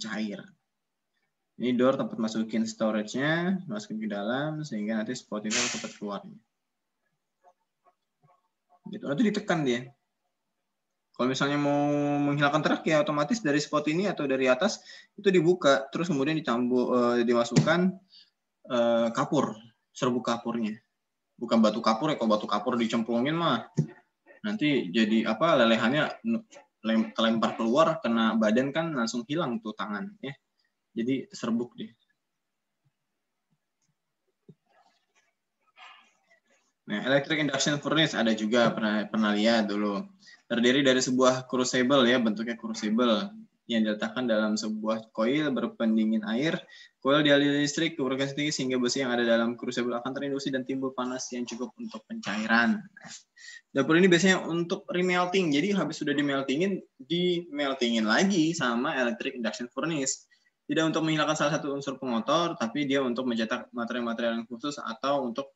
A: cair. Ini door tempat masukin storage-nya, masukin ke dalam, sehingga nanti spot itu cepat keluarnya. Gitu. Nanti ditekan dia. Kalau misalnya mau menghilangkan terak ya otomatis dari spot ini atau dari atas itu dibuka, terus kemudian dimasukkan kapur, serbuk kapurnya. Bukan batu kapur ya, kalau batu kapur dicemplungin mah nanti jadi lelehannya kelempar keluar, kena badan kan langsung hilang tuh tangan ya. Jadi serbuk dia. Nah, electric induction furnace ada juga pernah lihat dulu. Terdiri dari sebuah crucible ya, bentuknya crucible yang diletakkan dalam sebuah koil berpendingin air. Koil dialiri listrik ke frekuensi tinggi sehingga besi yang ada dalam crucible akan terinduksi dan timbul panas yang cukup untuk pencairan. Dapur ini biasanya untuk remelting. Jadi habis sudah dimeltingin lagi sama electric induction furnace. Tidak untuk menghilangkan salah satu unsur pengotor, tapi dia untuk mencetak material-material yang khusus atau untuk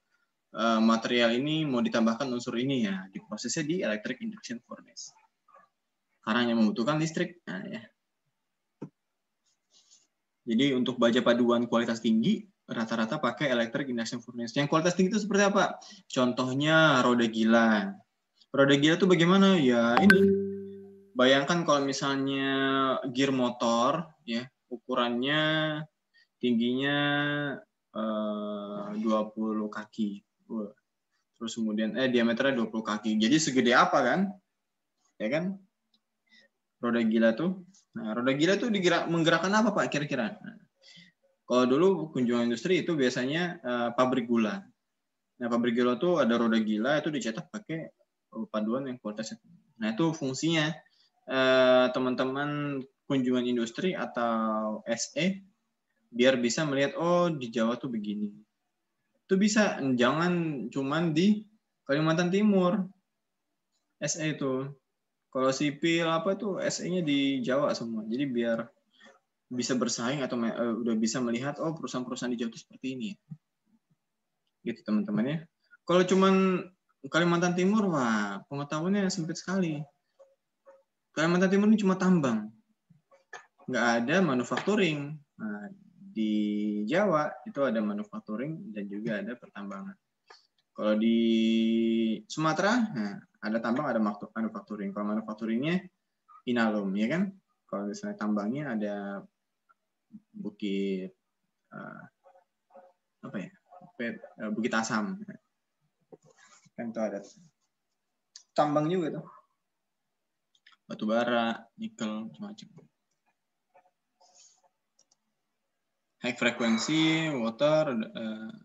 A: material ini mau ditambahkan unsur ini ya, diprosesnya di electric induction furnace. Karena yang membutuhkan listrik. Nah, ya. Jadi untuk baja paduan kualitas tinggi rata-rata pakai electric induction furnace. Yang kualitas tinggi itu seperti apa? Contohnya roda gila. Roda gila itu bagaimana? Ya ini. Bayangkan kalau misalnya gear motor ya, ukurannya tingginya 20 kaki. Terus kemudian diameternya 20 kaki. Jadi segede apa kan? Ya kan? Roda gila tuh. Nah, roda gila tuh menggerakkan apa Pak kira-kira? Nah, kalau dulu kunjungan industri itu biasanya pabrik gula. Nah, pabrik gula tuh ada roda gila itu dicetak pakai paduan yang kualitasnya. Nah, itu fungsinya teman-teman kunjungan industri atau SE biar bisa melihat oh di Jawa tuh begini. Itu bisa, jangan cuman di Kalimantan Timur SE itu. Kalau sipil apa tuh SE-nya di Jawa semua. Jadi biar bisa bersaing atau udah bisa melihat oh perusahaan-perusahaan di Jawa itu seperti ini ya. Gitu teman-teman ya. Kalau cuman Kalimantan Timur, wah pengetahuannya sempit sekali. Kalimantan Timur ini cuma tambang, nggak ada manufacturing. Nah, di Jawa itu ada manufacturing dan juga ada pertambangan. Kalau di Sumatera, nah, ada tambang, ada manufacturing. Kalau manufacturingnya Inalum, ya kan? Kalau misalnya tambangnya ada Bukit apa ya? Bukit Asam. Kan itu ada tambang juga tuh. Batu bara, nikel, macam-macam. High frequency, water,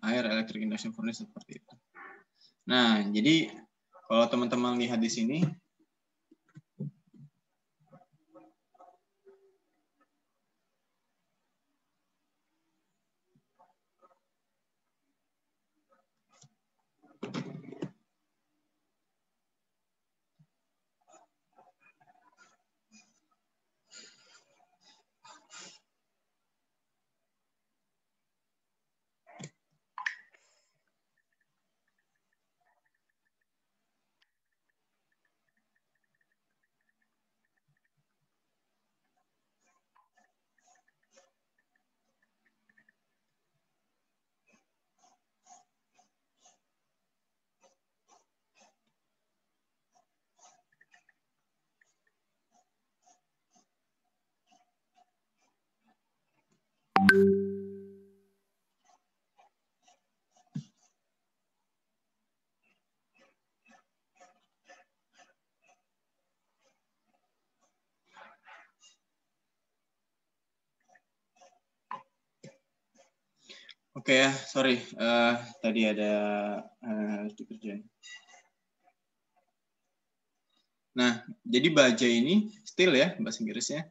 A: air, electric induction furnace seperti itu. Nah, jadi kalau teman-teman lihat di sini, oke ya, sorry, tadi ada harus dikerjain. Nah, jadi baja ini steel ya bahasa Inggrisnya.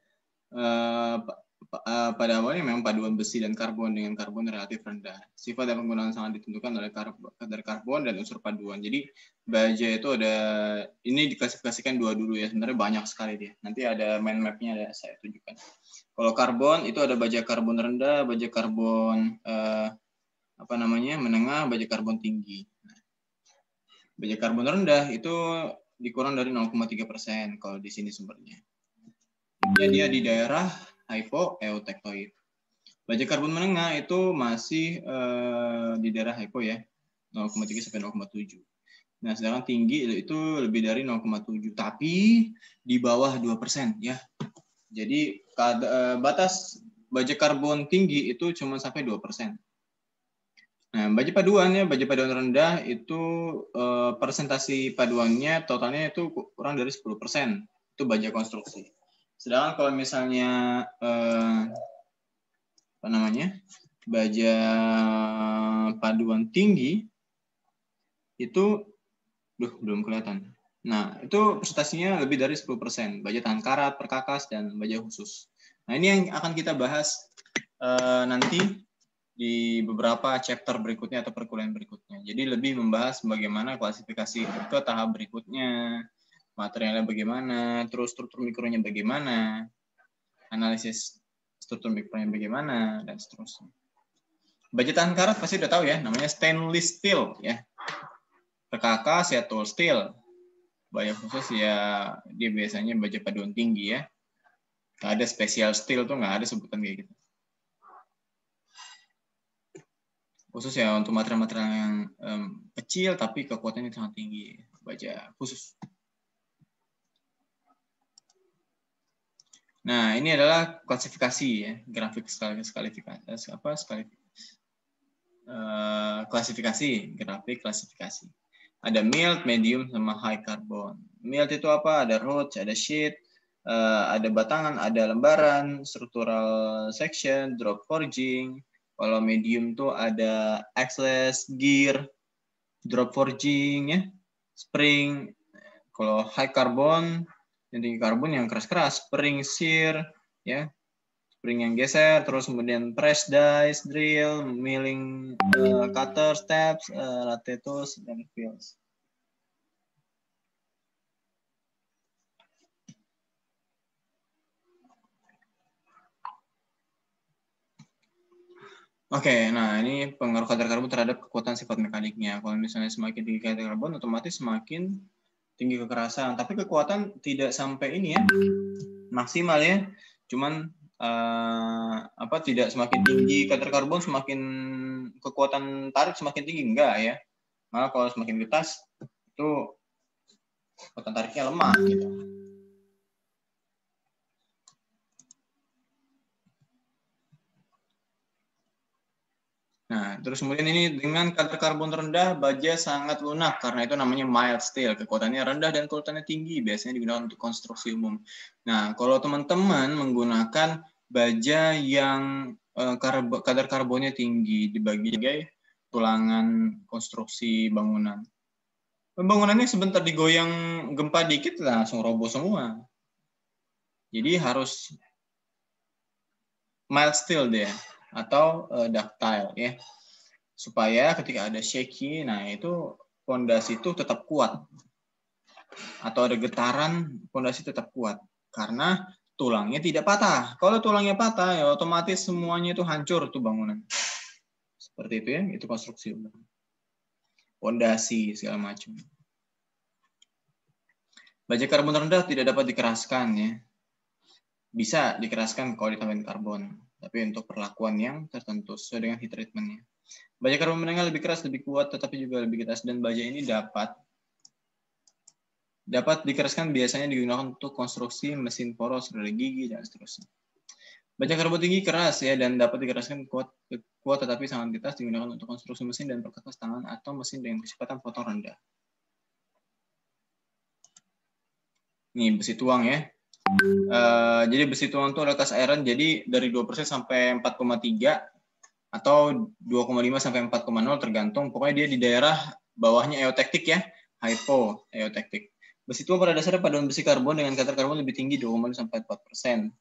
A: Pada awalnya memang paduan besi dan karbon dengan karbon relatif rendah. Sifat dan penggunaan sangat ditentukan oleh karbon dan unsur paduan. Jadi baja itu ada, ini diklasifikasikan dua dulu ya, sebenarnya banyak sekali dia. Nanti ada mind map-nya, ada saya tunjukkan. Kalau karbon itu ada baja karbon rendah, baja karbon menengah, baja karbon tinggi. Baja karbon rendah itu dikurang dari 0,3% kalau di sini sumbernya. Jadi dia di daerah hypoeautektoid. Baja karbon menengah itu masih di daerah hypo ya, 0,3 sampai 0,7. Nah, sedangkan tinggi itu lebih dari 0,7, tapi di bawah 2% ya. Jadi batas baja karbon tinggi itu cuma sampai 2%. Nah, baja paduan rendah itu persentasi paduannya totalnya itu kurang dari 10%. Itu baja konstruksi. Sedangkan kalau misalnya baja paduan tinggi itu belum kelihatan. Nah, itu presentasinya lebih dari 10%. Baja tahan karat, perkakas, dan baja khusus. Nah, ini yang akan kita bahas nanti di beberapa chapter berikutnya atau perkuliahan berikutnya. Jadi lebih membahas bagaimana klasifikasi ke tahap berikutnya, materialnya bagaimana, terus struktur mikronya bagaimana, analisis struktur mikronya bagaimana, dan seterusnya. Baja tahan karat pasti udah tahu ya, namanya stainless steel ya. Perkakas ya tool steel. Baja khusus ya dia biasanya baja paduan tinggi ya. Nggak ada special steel tuh, nggak ada sebutan kayak gitu. Khusus ya untuk material-material yang kecil tapi kekuatannya sangat tinggi, baja khusus. Nah, ini adalah klasifikasi ya, grafik klasifikasi. Ada mild, medium, sama high carbon. Mild itu apa? Ada roach, ada sheet, ada batangan, ada lembaran, structural section, drop forging. Kalau medium tuh ada axeless, gear, drop forging, ya, spring. Kalau high carbon, yang tinggi karbon yang keras-keras, spring shear, ya, spring yang geser, terus kemudian press dice, drill, milling, cutter, steps, latte tools, dan wheels. Oke, nah ini pengaruh kadar karbon terhadap kekuatan sifat mekaniknya. Kalau misalnya semakin tinggi kadar karbon, otomatis semakin tinggi kekerasan. Tapi kekuatan tidak sampai ini ya, maksimal ya. Cuman tidak semakin tinggi kadar karbon semakin kekuatan tarik semakin tinggi, enggak ya. Malah kalau semakin getas itu kekuatan tariknya lemah gitu. Nah, terus kemudian ini dengan kadar karbon rendah, baja sangat lunak karena itu namanya mild steel. Kekuatannya rendah dan kekuatannya tinggi, biasanya digunakan untuk konstruksi umum. Nah, kalau teman-teman menggunakan baja yang kadar karbonnya tinggi dibagi sebagai tulangan konstruksi bangunan. Bangunannya sebentar digoyang gempa dikit langsung roboh semua. Jadi harus mild steel deh atau ductile ya. Supaya ketika ada shaky, nah itu fondasi itu tetap kuat. Atau ada getaran, fondasi tetap kuat. Karena tulangnya tidak patah. Kalau tulangnya patah, ya otomatis semuanya itu hancur tuh bangunan. Seperti itu ya, itu konstruksi fondasi segala macam. Baja karbon rendah tidak dapat dikeraskan ya. Bisa dikeraskan kalau ditambahin karbon, tapi untuk perlakuan yang tertentu sesuai dengan heat treatment-nya. Baja karbon menengah lebih keras, lebih kuat, tetapi juga lebih keras, dan baja ini dapat dikeraskan biasanya digunakan untuk konstruksi mesin poros, rel gigi, dan seterusnya. Baja karbon tinggi keras ya dan dapat dikeraskan kuat tetapi sangat keras digunakan untuk konstruksi mesin dan perkakas tangan atau mesin dengan kecepatan potong rendah. Ini besi tuang ya. Jadi besi tuang itu adalah cast iron, jadi dari 2% sampai 4,3 atau 2,5 sampai 4,0 tergantung. Pokoknya dia di daerah bawahnya eotektik ya, hypo eotektik. Besi tuang pada dasarnya paduan besi karbon dengan kadar karbon lebih tinggi 2,5 sampai 4%.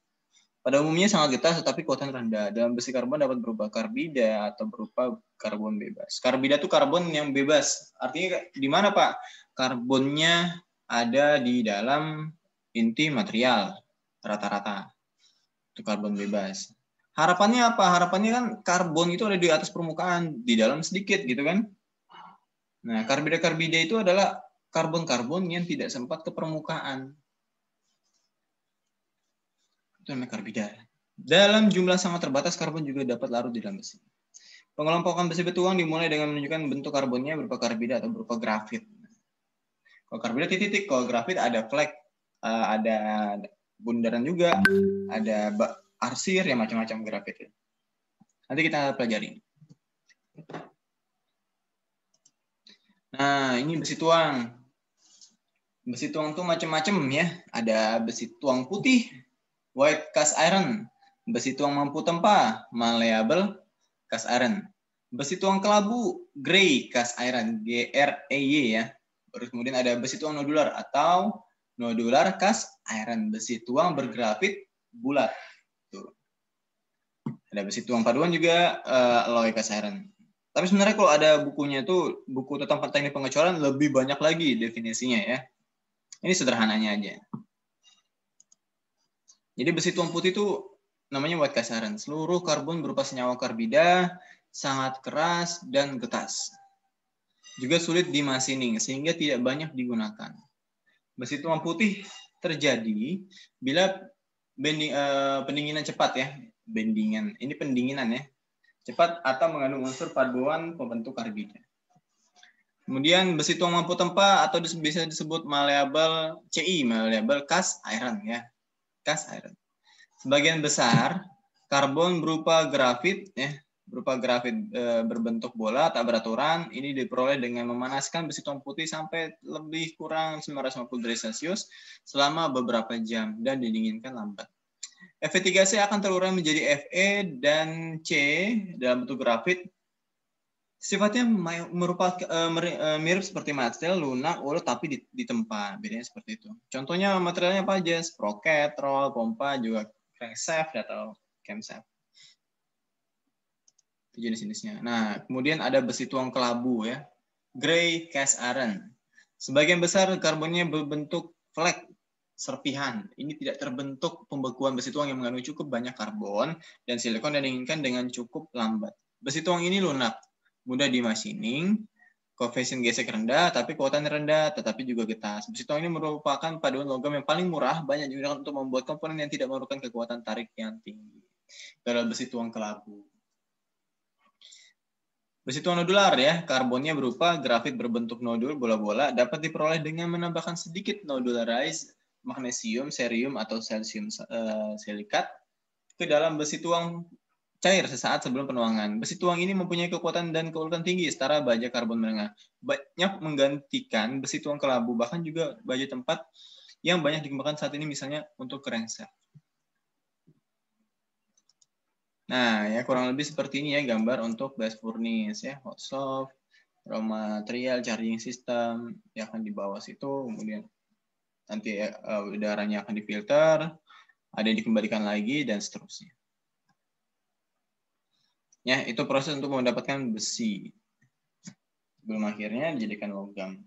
A: Pada umumnya sangat getah tetapi kekuatan rendah. Dalam besi karbon dapat berupa karbida atau berupa karbon bebas. Karbida itu karbon yang bebas. Artinya di mana Pak? Karbonnya ada di dalam inti material rata-rata. Itu karbon bebas. Harapannya apa? Harapannya kan karbon itu ada di atas permukaan, di dalam sedikit gitu kan. Nah, karbida itu adalah karbon-karbon yang tidak sempat ke permukaan. Itu namanya karbida. Dalam jumlah sangat terbatas, karbon juga dapat larut di dalam besi. Pengelompokan besi betuang dimulai dengan menunjukkan bentuk karbonnya berupa karbida atau berupa grafit. Kalau karbida titik-titik, kalau grafit ada flek, ada bundaran juga, ada arsir, ya macam-macam grafit. Nanti kita pelajari. Nah, ini besi tuang. Besi tuang tuh macam-macam ya. Ada besi tuang putih, white cast iron. Besi tuang mampu tempa, malleable cast iron. Besi tuang kelabu, gray cast iron, GREY ya. Terus kemudian ada besi tuang nodular atau nodular cast iron. Besi tuang bergrafit bulat. Tuh. Ada besi tuang paduan juga alloy cast iron. Tapi sebenarnya kalau ada bukunya tuh, buku tentang teknik pengecoran lebih banyak lagi definisinya ya. Ini sederhananya aja. Jadi besi tuang putih itu namanya white cast iron. Seluruh karbon berupa senyawa karbida, sangat keras dan getas. Juga sulit dimasining sehingga tidak banyak digunakan. Besi tuang putih terjadi bila pendinginan cepat ya. Ini pendinginan ya. Cepat atau mengandung unsur paduan pembentuk karbida. Kemudian besi tuang mampu tempa atau bisa disebut malleable CI, malleable cast iron ya. Cast iron. Sebagian besar karbon berupa grafit ya, berupa grafit berbentuk bola tak beraturan. Ini diperoleh dengan memanaskan besi tuang putih sampai lebih kurang 950 derajat Celcius selama beberapa jam dan didinginkan lambat. Fe3C akan terurai menjadi Fe dan C dalam bentuk grafit. Sifatnya merupakan mirip seperti material lunak, ulet tapi ditempa. Bedanya seperti itu. Contohnya materialnya apa aja? Sprocket, roll, pompa, juga crankshaft atau camshaft. Jenis-jenisnya. Nah, kemudian ada besi tuang kelabu ya. Gray cast iron. Sebagian besar karbonnya berbentuk flake, serpihan. Ini tidak terbentuk pembekuan besi tuang yang mengandung cukup banyak karbon dan silikon yang diinginkan dengan cukup lambat. Besi tuang ini lunak, mudah dimachining, koefisien gesek rendah, tapi kekuatannya rendah, tetapi juga getas. Besi tuang ini merupakan paduan logam yang paling murah, banyak digunakan untuk membuat komponen yang tidak memerlukan kekuatan tarik yang tinggi. Itu adalah besi tuang kelabu. Besi tuang nodular ya, karbonnya berupa grafit berbentuk nodul bola-bola, dapat diperoleh dengan menambahkan sedikit nodularized magnesium, cerium, atau calcium silikat ke dalam besi tuang cair sesaat sebelum penuangan. Besi tuang ini mempunyai kekuatan dan keuletan tinggi, setara baja karbon menengah. Banyak menggantikan besi tuang kelabu, bahkan juga baja tempat yang banyak dikembangkan saat ini, misalnya untuk crankshaft. Nah, ya kurang lebih seperti ini ya gambar untuk blast furnace ya, hot stove, raw material, charging system yang akan di bawah situ, kemudian nanti udaranya akan difilter, ada yang dikembalikan lagi dan seterusnya. Ya, itu proses untuk mendapatkan besi. Sebelum akhirnya dijadikan logam.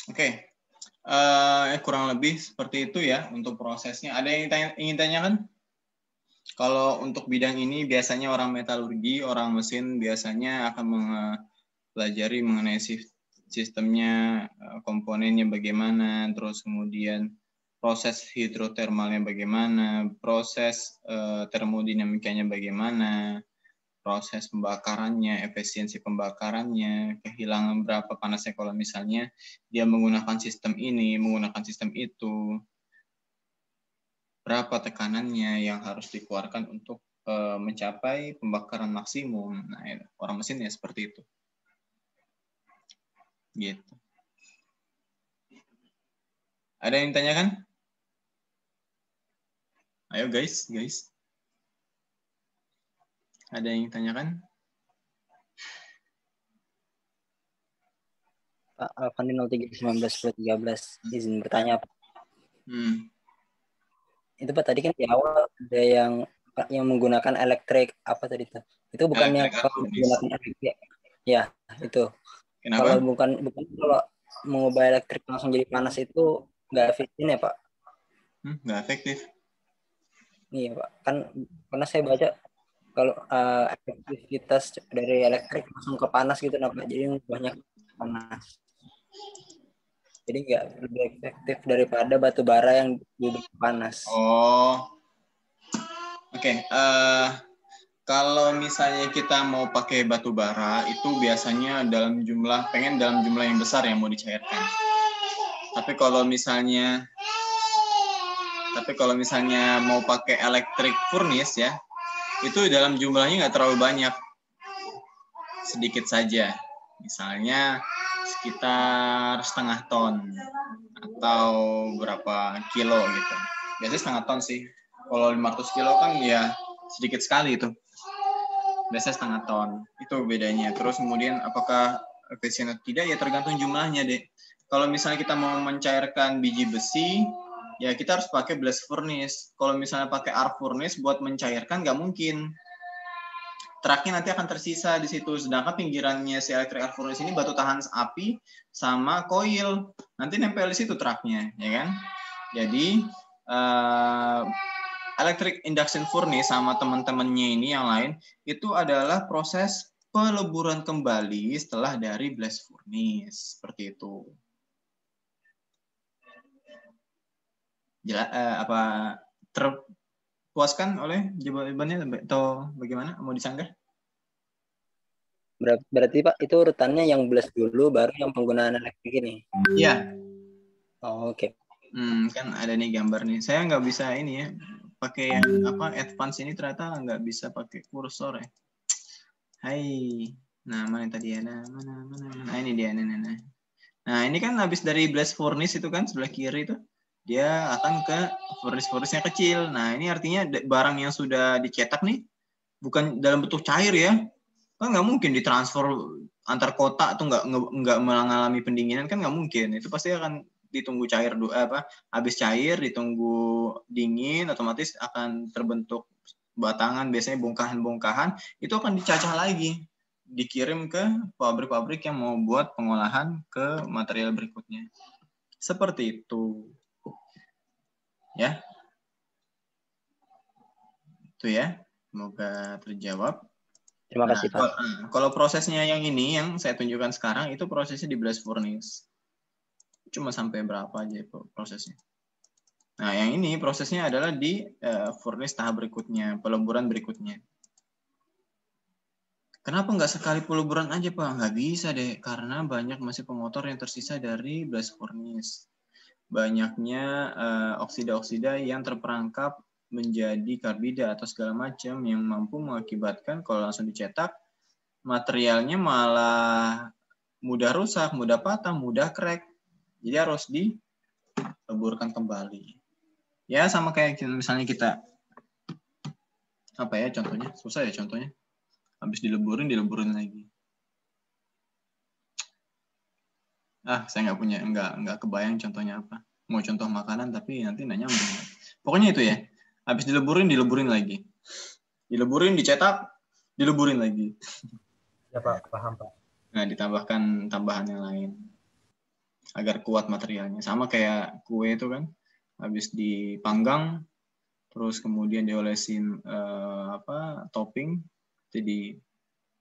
A: Oke, kurang lebih seperti itu ya untuk prosesnya. Ada yang ingin tanyakan? Kalau untuk bidang ini biasanya orang metalurgi, orang mesin biasanya akan mempelajari mengenai sistemnya, komponennya bagaimana, terus kemudian proses hidrotermalnya bagaimana, proses termodinamikanya bagaimana, proses pembakarannya, efisiensi pembakarannya, kehilangan berapa panasnya kalau misalnya dia menggunakan sistem ini, menggunakan sistem itu, berapa tekanannya yang harus dikeluarkan untuk mencapai pembakaran maksimum. Nah, orang mesin ya seperti itu. Gitu. Ada yang ditanyakan? Ayo guys. Ada yang ditanyakan?
B: Pak Alfandi 0319/13 izin bertanya Pak. Itu Pak tadi kan di awal ada yang menggunakan elektrik apa tadi Pak? Itu bukannya kalau menggunakan elektrik ya itu.
A: Kenapa?
B: Kalau bukan kalau mengubah elektrik langsung jadi panas itu nggak efisien ya Pak?
A: Nggak efektif.
B: Iya Pak, kan karena saya baca kalau efektivitas dari elektrik langsung ke panas gitu, Pak. Jadi banyak panas. Jadi nggak lebih efektif daripada batu bara yang dibikin panas.
A: Oh, oke. Kalau misalnya kita mau pakai batu bara, itu biasanya dalam jumlah yang besar yang mau dicairkan. Tapi kalau misalnya mau pakai electric furnace ya, itu dalam jumlahnya nggak terlalu banyak, sedikit saja. Misalnya sekitar setengah ton atau berapa kilo gitu. Biasanya setengah ton sih. Kalau 500 kilo kan ya sedikit sekali itu. Biasanya setengah ton. Itu bedanya. Terus kemudian apakah efisien atau tidak ya tergantung jumlahnya deh. Kalau misalnya kita mau mencairkan biji besi, ya kita harus pakai blast furnace. Kalau misalnya pakai arc furnace buat mencairkan nggak mungkin. Truknya nanti akan tersisa di situ. Sedangkan pinggirannya si electric arc furnace ini batu tahan api sama koil. Nanti nempel di situ truknya, ya kan? Jadi electric induction furnace sama teman-temannya ini yang lain itu adalah proses peleburan kembali setelah dari blast furnace. Seperti itu. Apa terpuaskan oleh jawabannya atau bagaimana? Mau disanggah?
B: Berarti Pak itu urutannya yang blast dulu baru yang penggunaan elektrik ini.
A: Iya.
B: Oh, oke.
A: Kan ada nih gambar nih. Saya nggak bisa ini ya, pakai yang apa advance ini ternyata nggak bisa pakai kursor ya. Hai. Nah, mana tadi ya? Nah, mana. Nah, ini dia. Nah, ini kan habis dari blast furnace itu kan sebelah kiri itu. Dia akan ke furnace yang kecil. Nah, ini artinya barang yang sudah dicetak nih bukan dalam bentuk cair ya. Kan nggak mungkin ditransfer antar kota atau nggak mengalami pendinginan, kan nggak mungkin. Itu pasti akan ditunggu cair habis cair ditunggu dingin, otomatis akan terbentuk batangan, biasanya bongkahan itu akan dicacah lagi, dikirim ke pabrik-pabrik yang mau buat pengolahan ke material berikutnya. Seperti itu. Ya. Itu ya. Semoga terjawab.
B: Terima kasih, Pak.
A: Kalau prosesnya yang ini, yang saya tunjukkan sekarang, itu prosesnya di blast furnace. Cuma sampai berapa aja prosesnya. Nah, yang ini prosesnya adalah di furnace tahap berikutnya, peleburan berikutnya. Kenapa nggak sekali peleburan aja, Pak? Nggak bisa deh, karena banyak masih pengotor yang tersisa dari blast furnace. Banyaknya oksida-oksida yang terperangkap menjadi karbida atau segala macam yang mampu mengakibatkan kalau langsung dicetak, materialnya malah mudah rusak, mudah patah, mudah crack. Jadi harus dileburkan kembali. Ya sama kayak misalnya kita apa ya contohnya? Susah ya contohnya. Habis dileburin lagi. Saya nggak kebayang contohnya apa. Mau contoh makanan tapi nanti nanya nyambung. Pokoknya itu ya. Habis dileburin lagi. Dileburin, dicetak, dileburin lagi.
C: Ya Pak, paham Pak.
A: Nah, ditambahkan tambahan yang lain agar kuat materialnya. Sama kayak kue itu kan, habis dipanggang, terus kemudian diolesin topping, jadi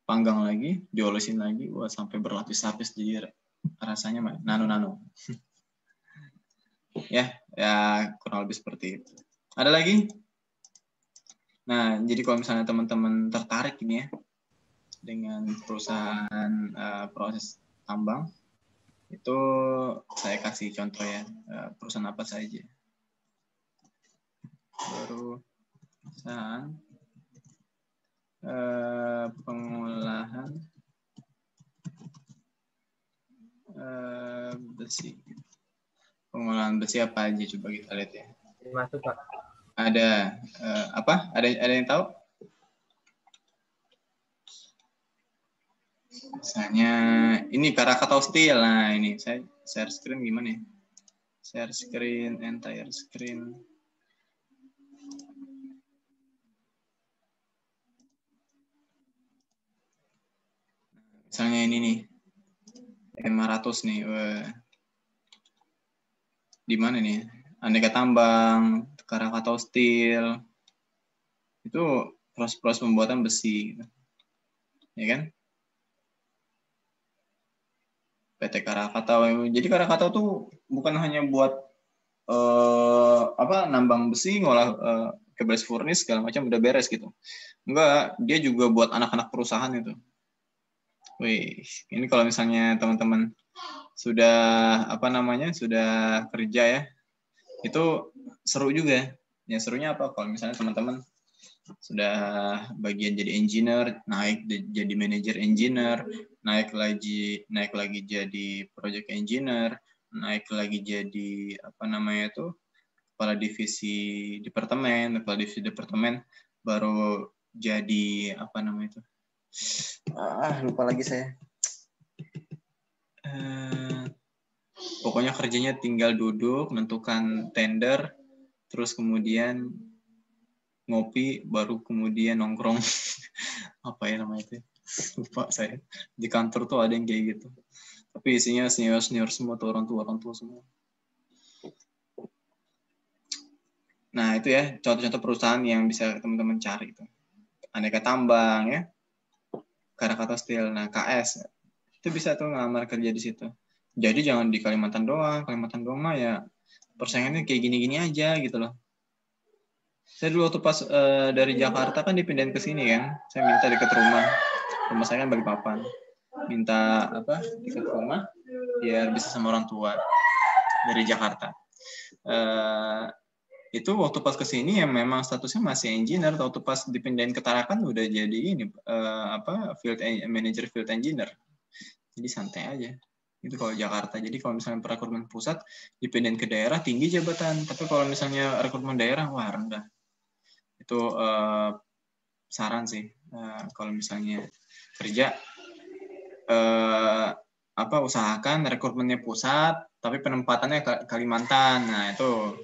A: panggang lagi, diolesin lagi, sampai berlapis-lapis, jadi rasanya nano-nano. ya kurang lebih seperti itu. Ada lagi? Nah, jadi kalau misalnya teman-teman tertarik ini ya dengan perusahaan proses tambang, itu saya kasih contoh ya, perusahaan apa saja. Perusahaan pengolahan besi. Pengolahan besi apa aja coba kita lihat ya.
C: Masuk Pak.
A: Ada apa? Ada yang tahu? Misalnya ini Krakatau Steel. Nah, ini saya share screen gimana ya? Share screen, entire screen. Misalnya ini nih. 500 nih. Di mana nih? Aneka Tambang, Krakatau Steel. Itu proses pembuatan besi. Ya kan? PT Krakatau. Jadi Krakatau tuh bukan hanya buat nambang besi, ngolah ke blast furnace segala macam udah beres gitu. Enggak, dia juga buat anak-anak perusahaan itu. Wih, ini kalau misalnya teman-teman sudah sudah kerja ya, itu seru juga. Ya serunya apa? Kalau misalnya teman-teman sudah bagian jadi engineer, naik jadi manajer engineer, naik lagi jadi project engineer, naik lagi jadi kepala divisi departemen, baru jadi lupa lagi saya. Pokoknya kerjanya tinggal duduk, menentukan tender, terus kemudian ngopi, baru kemudian nongkrong. Apa ya namanya itu? Lupa saya. Di kantor tuh ada yang kayak gitu. Tapi isinya senior semua tuh, orang tua semua. Nah, itu ya contoh-contoh perusahaan yang bisa teman-teman cari itu. Aneka Tambang ya. Krakatau Steel. Nah, KS. Itu bisa tuh ngelamar kerja di situ. Jadi jangan di Kalimantan doang. Kalimantan doang mah ya persaingannya kayak gini-gini aja gitu loh. Saya dulu waktu pas dari Jakarta kan dipindahin ke sini kan. Saya minta dekat rumah. Rumah saya kan Balikpapan. Minta apa? Dekat rumah biar bisa sama orang tua dari Jakarta. Itu waktu pas kesini ya memang statusnya masih engineer. Waktu pas dipindahin ke Tarakan udah jadi ini manager field engineer. Jadi santai aja. Itu kalau Jakarta. Jadi kalau misalnya perekrutmen pusat dipindahin ke daerah tinggi jabatan. Tapi kalau misalnya rekrutmen daerah wah rendah. Itu saran sih kalau misalnya kerja usahakan rekrutmennya pusat tapi penempatannya Kalimantan. Nah itu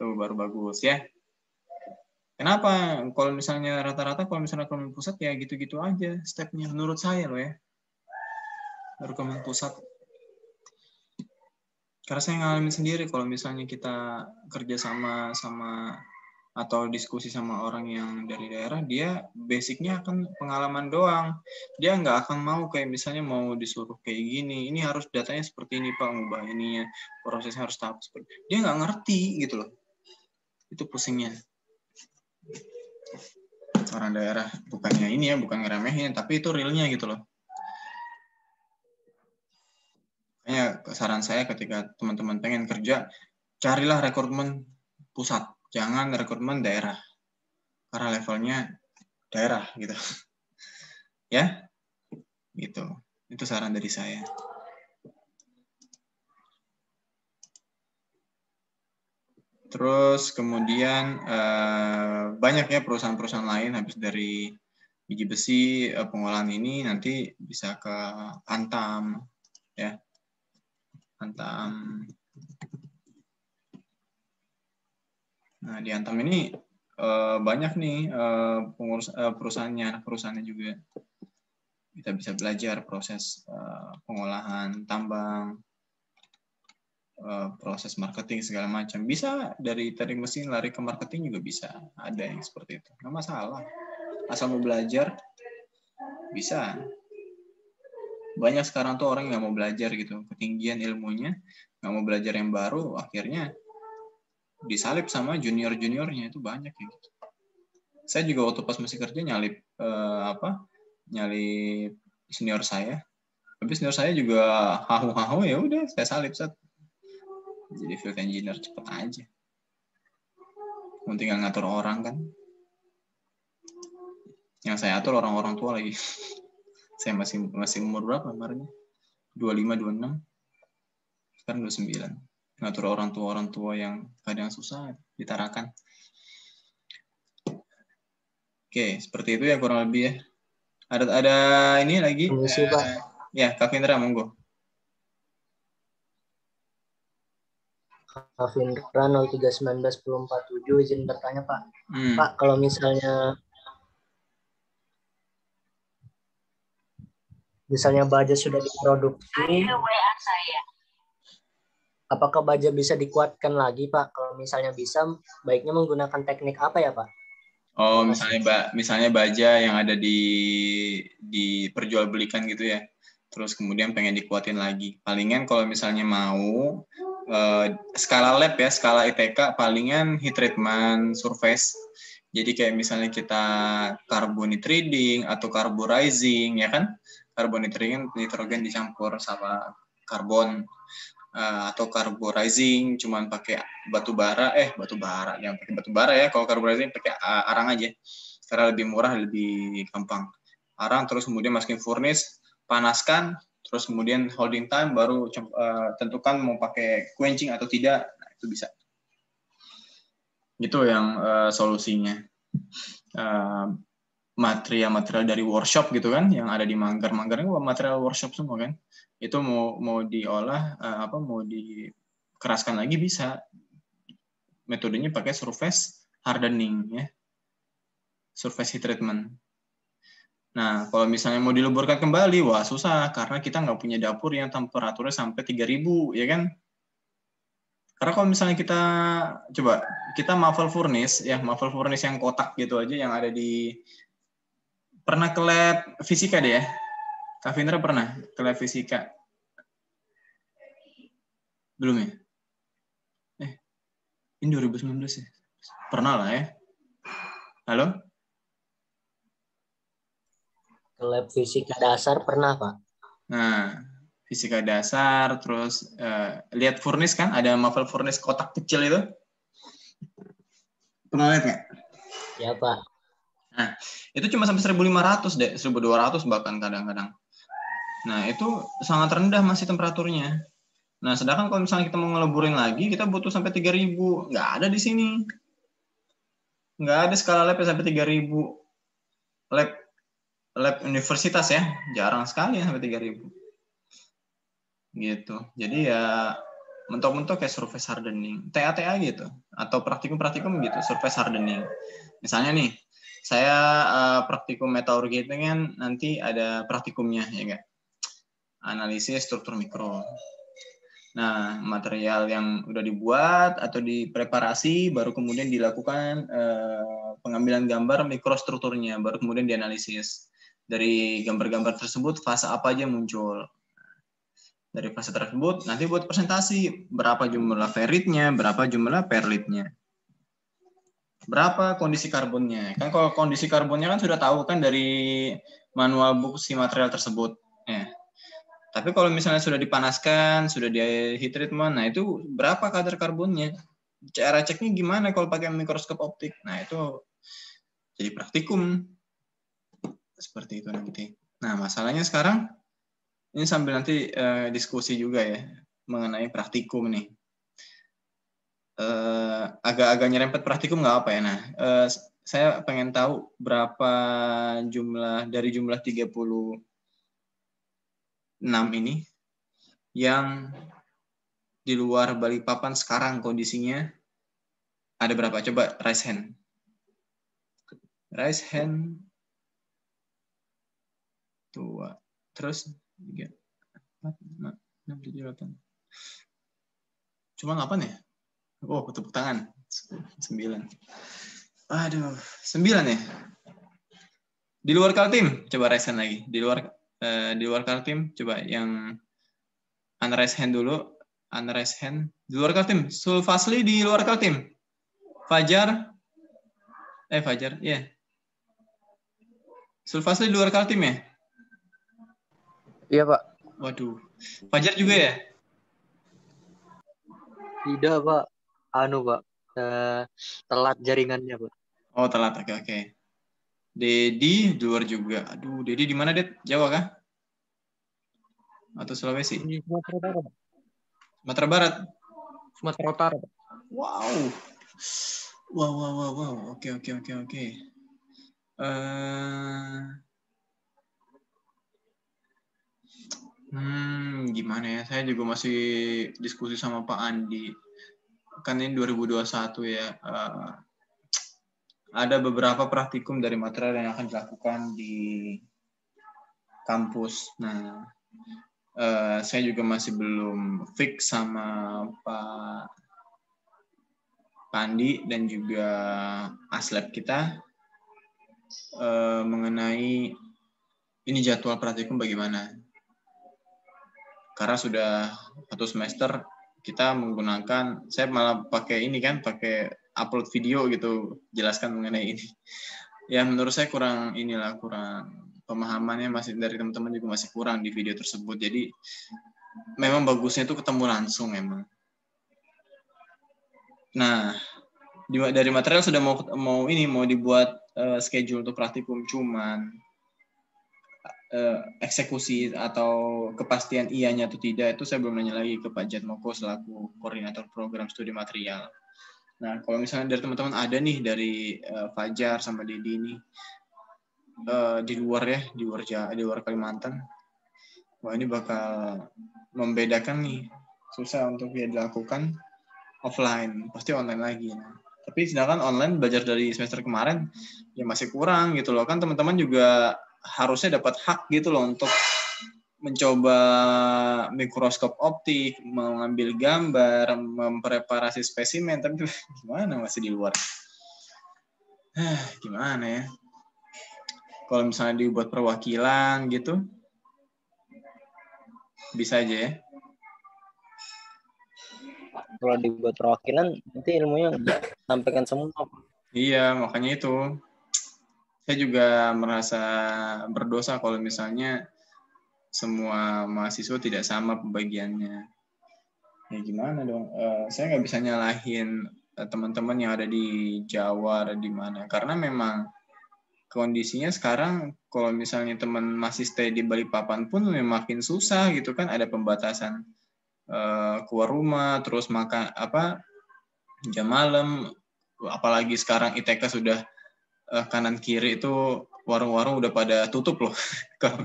A: baru bagus ya. Kenapa? Kalau misalnya rata-rata kalau misalnya rekrutmen pusat ya gitu-gitu aja stepnya menurut saya loh ya. Rekrutmen pusat. Karena saya ngalamin sendiri kalau misalnya kita kerja sama atau diskusi sama orang yang dari daerah, dia basicnya akan pengalaman doang. Dia nggak akan mau kayak misalnya mau disuruh kayak gini, ini harus datanya seperti ini Pak, ngubah ininya, prosesnya harus tahap seperti ini. Dia nggak ngerti gitu loh. Itu pusingnya. Orang daerah, bukannya ini ya, bukan ngeremehin, tapi itu realnya gitu loh. Makanya saran saya ketika teman-teman pengen kerja, carilah rekrutmen pusat, jangan rekrutmen daerah. Karena levelnya daerah gitu. Ya, gitu. Itu saran dari saya. Terus kemudian banyak ya perusahaan-perusahaan lain habis dari biji besi pengolahan ini nanti bisa ke Antam ya. Antam. Nah, di Antam ini banyak nih perusahaannya juga. Kita bisa belajar proses pengolahan tambang, proses marketing segala macam. Bisa dari teknik mesin lari ke marketing juga bisa. Ada yang seperti itu. Nggak masalah. Asal mau belajar, bisa. Banyak sekarang tuh orang yang nggak mau belajar gitu. Ketinggian ilmunya, nggak mau belajar yang baru, akhirnya disalip sama junior-juniornya. Itu banyak ya gitu. Saya juga waktu pas masih kerja nyalip nyalip senior saya. Tapi senior saya juga hahu-hahu, ya udah saya salip set. Jadi field engineer cepet aja. Mau tinggal ngatur orang kan. Yang saya atur orang-orang tua lagi. Saya masih umur berapa kemarin? 25, 26. Sekarang 29. Ngatur orang tua yang kadang susah ditarakan. Oke, seperti itu ya kurang lebih ya. Ada ini lagi.
D: Permisi, Pak.
A: Ya, Kak Findra, monggo.
D: Kak Findra 03191047 izin bertanya, Pak. Pak, kalau misalnya baja sudah diproduksi, apakah baja bisa dikuatkan lagi, Pak? Kalau misalnya bisa, baiknya menggunakan teknik apa ya, Pak?
A: Oh, misalnya baja yang ada diperjualbelikan gitu ya. Terus kemudian pengen dikuatin lagi. Palingan kalau misalnya mau skala lab ya, skala ITK, palingan heat treatment surface. Jadi kayak misalnya kita carbonitriding atau carburizing ya kan? Carbonitriding nitrogen dicampur sama karbon. Atau carburizing cuman pakai batu bara jangan pakai batu bara ya. Kalau carburizing pakai arang aja karena lebih murah, lebih gampang. Arang terus kemudian masukin furnace, panaskan, terus kemudian holding time, baru tentukan mau pakai quenching atau tidak. Nah, itu bisa. Itu yang solusinya. material-material dari workshop gitu kan, yang ada di Manggar. Manggar ini material workshop semua kan. Itu mau diolah mau dikeraskan lagi bisa. Metodenya pakai surface hardening ya. Surface heat treatment. Nah, kalau misalnya mau dileburkan kembali, wah susah karena kita nggak punya dapur yang temperaturnya sampai 3000 ya kan. Karena kalau misalnya kita muffle furnace yang kotak gitu aja yang ada di, pernah ke lab fisika deh ya. Kak Vindra pernah ke lab fisika? Belum ya? Ini 2019 ya? Pernah lah ya. Halo?
D: Ke lab fisika dasar pernah, Pak.
A: Nah, fisika dasar, terus lihat furnace kan, ada muffle furnace kotak kecil itu. Pernah lihat nggak?
D: Ya, Pak.
A: Nah, itu cuma sampai 1.500 deh, 1.200 bahkan kadang-kadang. Nah, itu sangat rendah masih temperaturnya. Nah, sedangkan kalau misalnya kita mau ngeleburin lagi, kita butuh sampai 3.000. Nggak ada di sini. Nggak ada skala lab sampai 3.000. Lab universitas ya, jarang sekali ya sampai 3.000. Gitu. Jadi ya mentok-mentok kayak surface hardening, TA gitu, atau praktikum gitu, surface hardening. Misalnya nih, saya praktikum metalurgi itu kan nanti ada praktikumnya ya kan, analisis struktur mikro. Nah, material yang udah dibuat atau dipreparasi baru kemudian dilakukan pengambilan gambar mikrostrukturnya, baru kemudian dianalisis. Dari gambar-gambar tersebut fase apa aja yang muncul. Dari fase tersebut nanti buat presentasi berapa jumlah ferritnya, berapa jumlah perlitnya, berapa kondisi karbonnya. Kan kalau kondisi karbonnya kan sudah tahu kan dari manual book si material tersebut. Ya. Tapi kalau misalnya sudah dipanaskan, sudah di heat treatment, nah itu berapa kadar karbonnya? Cara ceknya gimana kalau pakai mikroskop optik? Nah itu jadi praktikum. Seperti itu nanti. Nah masalahnya sekarang, ini sambil nanti diskusi juga ya, mengenai praktikum nih. Agak-agak nyerempet praktikum nggak apa ya. Nah, saya pengen tahu berapa dari jumlah 36 ini yang di luar Balikpapan sekarang kondisinya ada berapa? Coba raise hand. Raise hand. 2. Terus 3, 4, 5, 6, 7, 8. Cuma 8 ya? Oh, tepuk tangan. 9. Aduh, 9 ya? Di luar Kaltim, coba raise hand lagi. Di luar Kaltim, coba yang unraise hand dulu. Unraise hand. Di luar Kaltim. Sulfasli di luar Kaltim. Fajar, ya. Yeah. Sulfasli di luar Kaltim ya?
B: Iya, Pak.
A: Waduh. Fajar juga ya?
E: Tidak, Pak. Pak. Telat jaringannya, Pak.
A: Oh, telat. Oke. Dedi di luar juga. Aduh, Dedi di mana, Det? Jawa kah? Atau Sulawesi?
E: Di Sumatera Barat.
A: Sumatera Barat.
E: Sumatera Utara, Pak.
A: Wow. Oke. Gimana ya? Saya juga masih diskusi sama Pak Andi. Kan ini 2021 ya. Ada beberapa praktikum dari material yang akan dilakukan di kampus. Nah, saya juga masih belum fix sama Pak Pandi dan juga aslab kita mengenai ini jadwal praktikum bagaimana. Karena sudah 1 semester kita menggunakan, saya malah pakai upload video gitu, jelaskan mengenai ini. Ya menurut saya kurang pemahamannya masih dari teman-teman juga masih kurang di video tersebut. Jadi memang bagusnya itu ketemu langsung memang. Nah, dari material sudah mau dibuat schedule untuk praktikum, cuman eksekusi atau kepastian iyanya atau tidak itu saya belum nanya lagi ke Pak Jatmoko selaku koordinator program studi material. Nah, kalau misalnya dari teman-teman ada nih dari Fajar sama Dedi ini di luar ya, di luar Kalimantan. Wah, ini bakal membedakan nih, susah untuk ya dilakukan offline, pasti online lagi. Nah, tapi sedangkan online belajar dari semester kemarin ya masih kurang gitu loh, kan teman-teman juga harusnya dapat hak gitu loh untuk mencoba mikroskop optik, mengambil gambar, mempreparasi spesimen, tapi gimana masih di luar. Gimana ya? Kalau misalnya dibuat perwakilan gitu, bisa aja ya.
B: Kalau dibuat perwakilan nanti ilmunya nggak sampaikan semua.
A: Iya, makanya itu. Saya juga merasa berdosa kalau misalnya semua mahasiswa tidak sama pembagiannya. Ya gimana dong? Saya nggak bisa nyalahin teman-teman yang ada di Jawa, ada di mana. Karena memang kondisinya sekarang kalau misalnya teman masih stay di Balikpapan pun makin susah gitu kan. Ada pembatasan keluar rumah, terus makan jam malam. Apalagi sekarang ITK sudah kanan kiri itu warung-warung udah pada tutup loh. Kalau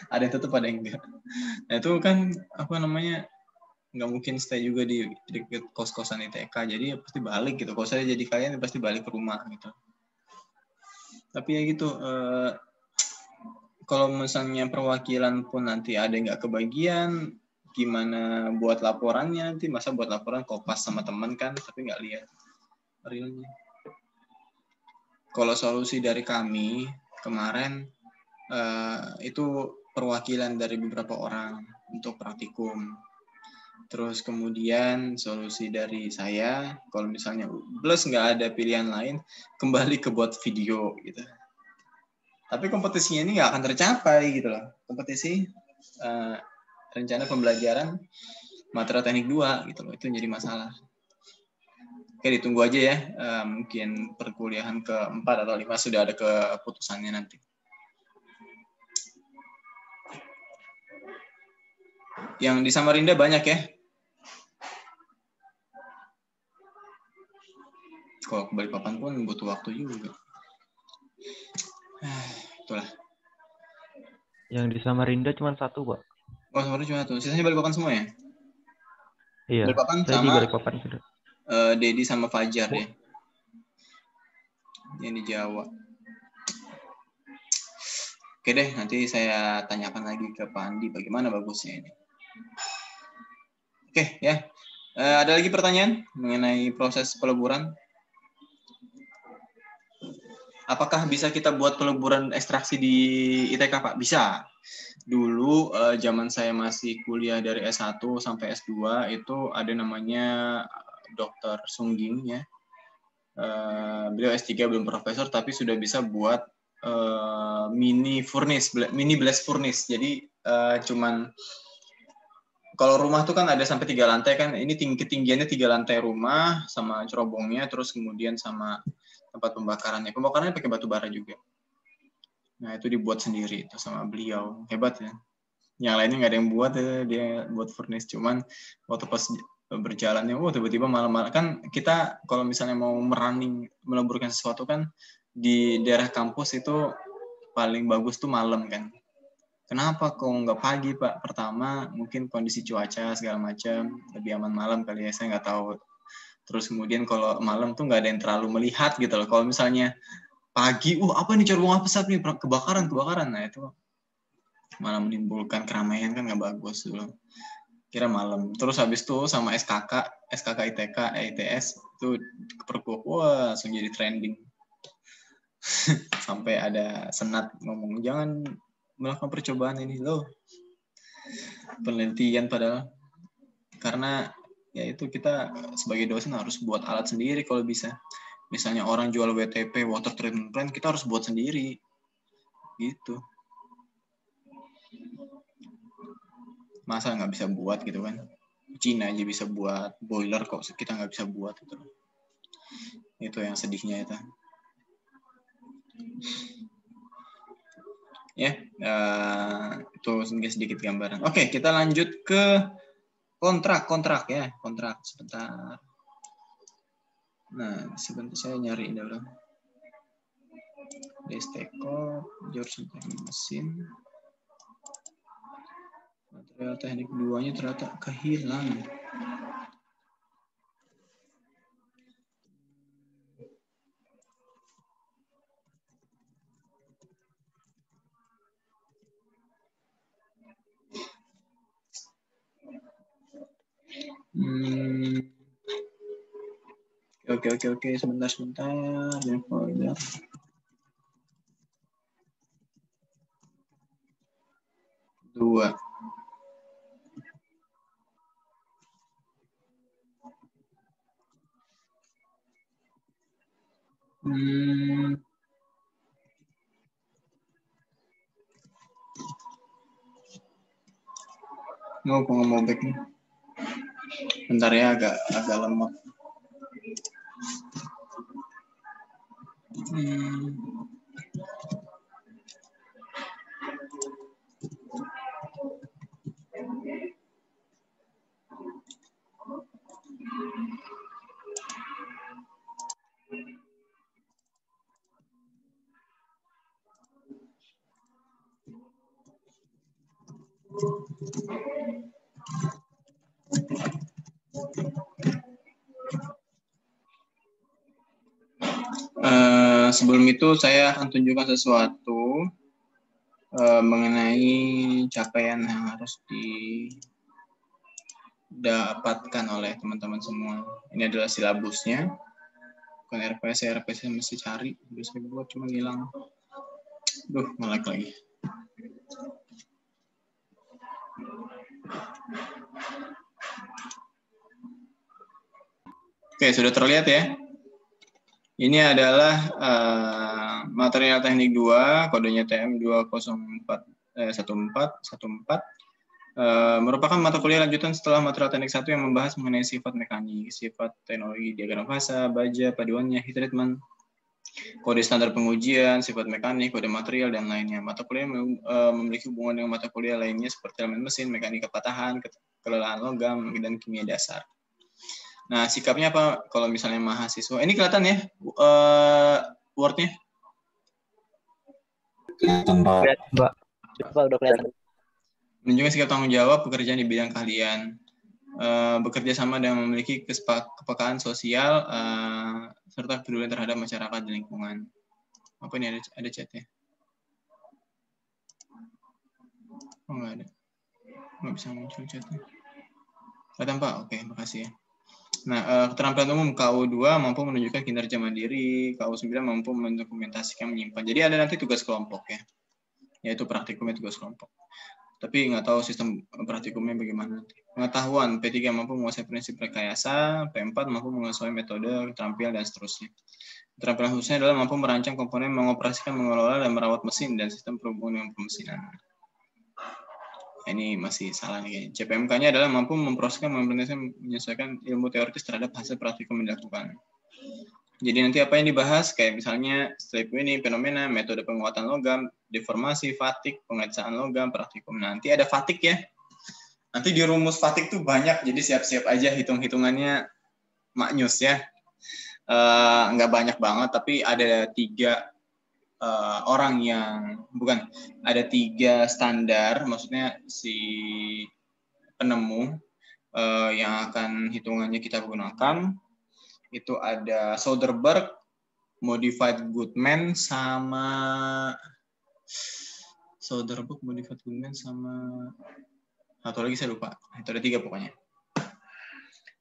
A: ada yang tutup, ada yang enggak. Nah itu kan nggak mungkin stay juga di kos-kosan ITK, jadi ya pasti balik gitu. Kalau saya jadi kalian pasti balik ke rumah gitu. Tapi ya gitu, kalau misalnya perwakilan pun nanti ada yang nggak kebagian, gimana buat laporannya nanti? Masa buat laporan kopas sama teman kan, tapi nggak lihat realnya. Kalau solusi dari kami kemarin itu perwakilan dari beberapa orang untuk praktikum. Terus kemudian solusi dari saya, kalau misalnya plus nggak ada pilihan lain, kembali ke buat video gitu. Tapi kompetisinya ini nggak akan tercapai gitu loh. Kompetisi rencana pembelajaran materi teknik 2 gitu loh, itu jadi masalah. Oke, ditunggu aja ya. Mungkin perkuliahan ke-4 atau 5 sudah ada keputusannya nanti. Yang di Samarinda banyak ya. Kalau ke Balikpapan pun butuh waktu juga. Itulah.
F: Yang di Samarinda cuma 1, Pak.
A: Oh, Samarinda cuma 1. Sisanya Balikpapan semua ya?
F: Iya.
A: Balikpapan
F: Saya
A: sama
F: di Balikpapan sudah.
A: Dedi sama Fajar ya. Yang di Jawa. Oke deh, nanti saya tanyakan lagi ke Pak Andi bagaimana bagusnya ini. Oke ya. Ada lagi pertanyaan mengenai proses peleburan? Apakah bisa kita buat peleburan ekstraksi di ITK, Pak? Bisa. Dulu zaman saya masih kuliah dari S1 sampai S2 itu ada namanya Dr. Sungging ya. Beliau S3 belum profesor tapi sudah bisa buat mini blast furnace. Jadi cuman kalau rumah tuh kan ada sampai 3 lantai kan, ini ketinggiannya 3 lantai rumah sama cerobongnya, terus kemudian sama tempat pembakarannya. Pembakarannya pakai batu bara juga. Nah itu dibuat sendiri itu sama beliau, hebat ya. Yang lainnya nggak ada yang buat ya, dia buat furnace. Cuman waktu pas berjalannya, tiba-tiba malam-malam kan kita kalau misalnya mau meleburkan sesuatu kan di daerah kampus itu paling bagus tuh malam kan. Kenapa kok nggak pagi, Pak? Pertama, mungkin kondisi cuaca segala macam, lebih aman malam kali ya, saya nggak tahu. Terus kemudian kalau malam tuh nggak ada yang terlalu melihat gitu loh. Kalau misalnya pagi, apa nih cerobong asap nih, kebakaran. Nah itu malah menimbulkan keramaian kan nggak bagus dulu. Kira malam. Terus habis itu sama SKK ITK, ITS itu kepergok, langsung jadi trending. Sampai ada senat ngomong jangan melakukan percobaan ini loh, penelitian padahal, karena ya itu kita sebagai dosen harus buat alat sendiri kalau bisa. Misalnya orang jual WTP, water treatment plant, kita harus buat sendiri gitu. Masa nggak bisa buat gitu kan? Cina aja bisa buat boiler, kok kita nggak bisa buat gitu. Itu yang sedihnya itu. Ya, itu sedikit gambaran. Oke, kita lanjut ke kontrak ya, kontrak sebentar. Nah, sebentar saya nyari dulu. Destekop, jurusan teknik mesin. Material teknik 2-nya ternyata kehilang. Oke, sebentar. Yang folder. Dua. Mau back nih. Bentar ya, agak lemot. Sebelum itu saya akan tunjukkan sesuatu mengenai capaian yang harus didapatkan oleh teman-teman semua. Ini adalah silabusnya. Bukan RPS mesti cari. Bisa buat cuma hilang. Nge-lag lagi. Oke, sudah terlihat ya. Ini adalah material teknik 2, kodenya TM2041414. Merupakan mata kuliah lanjutan setelah material teknik 1 yang membahas mengenai sifat mekanik, sifat teknologi diagram fasa, baja, paduannya, heat treatment, kode standar pengujian, sifat mekanik, kode material, dan lainnya. Mata kuliah memiliki hubungan dengan mata kuliah lainnya seperti elemen mesin, mekanika patahan, kelelahan logam, dan kimia dasar. Nah, sikapnya apa kalau misalnya mahasiswa? Ini kelihatan ya Word-nya?
E: Kelihatan, Pak.
B: Udah kelihatan.
A: Menunjukkan sikap tanggung jawab pekerjaan di bidang keahlian. Bekerja sama dan memiliki kepekaan sosial serta peduli terhadap masyarakat dan lingkungan. Apa ini ada chatnya? Oh, nggak ada. Nggak bisa muncul chatnya. Kelihatan, Pak? Oke, makasih ya. Nah, keterampilan umum KU2 mampu menunjukkan kinerja mandiri, KU9 mampu mendokumentasikan, menyimpan. Jadi ada nanti tugas kelompok ya, yaitu praktikumnya tugas kelompok. Tapi nggak tahu sistem praktikumnya bagaimana nanti. Pengetahuan, P3 mampu menguasai prinsip rekayasa, P4 mampu menguasai metode, keterampilan, dan seterusnya. Keterampilan khususnya adalah mampu merancang komponen, mengoperasikan, mengelola, dan merawat mesin, dan sistem perhubungan dengan pemesinan. Ini masih salah nih. CPMK-nya adalah mampu memproseskan, menyesuaikan ilmu teoritis terhadap hasil praktikum yang dilakukan. Jadi nanti apa yang dibahas, kayak misalnya strip winning, fenomena, metode penguatan logam, deformasi, fatik, pengecasan logam, praktikum. Nanti ada fatik ya. Nanti di rumus fatik tuh banyak, jadi siap-siap aja hitung-hitungannya maknyus ya. Nggak banyak banget, tapi ada 3 ada 3 standar, maksudnya si penemu yang akan hitungannya kita gunakan. Itu ada Soderberg, Modified Goodman, sama satu lagi saya lupa. Itu ada 3 pokoknya.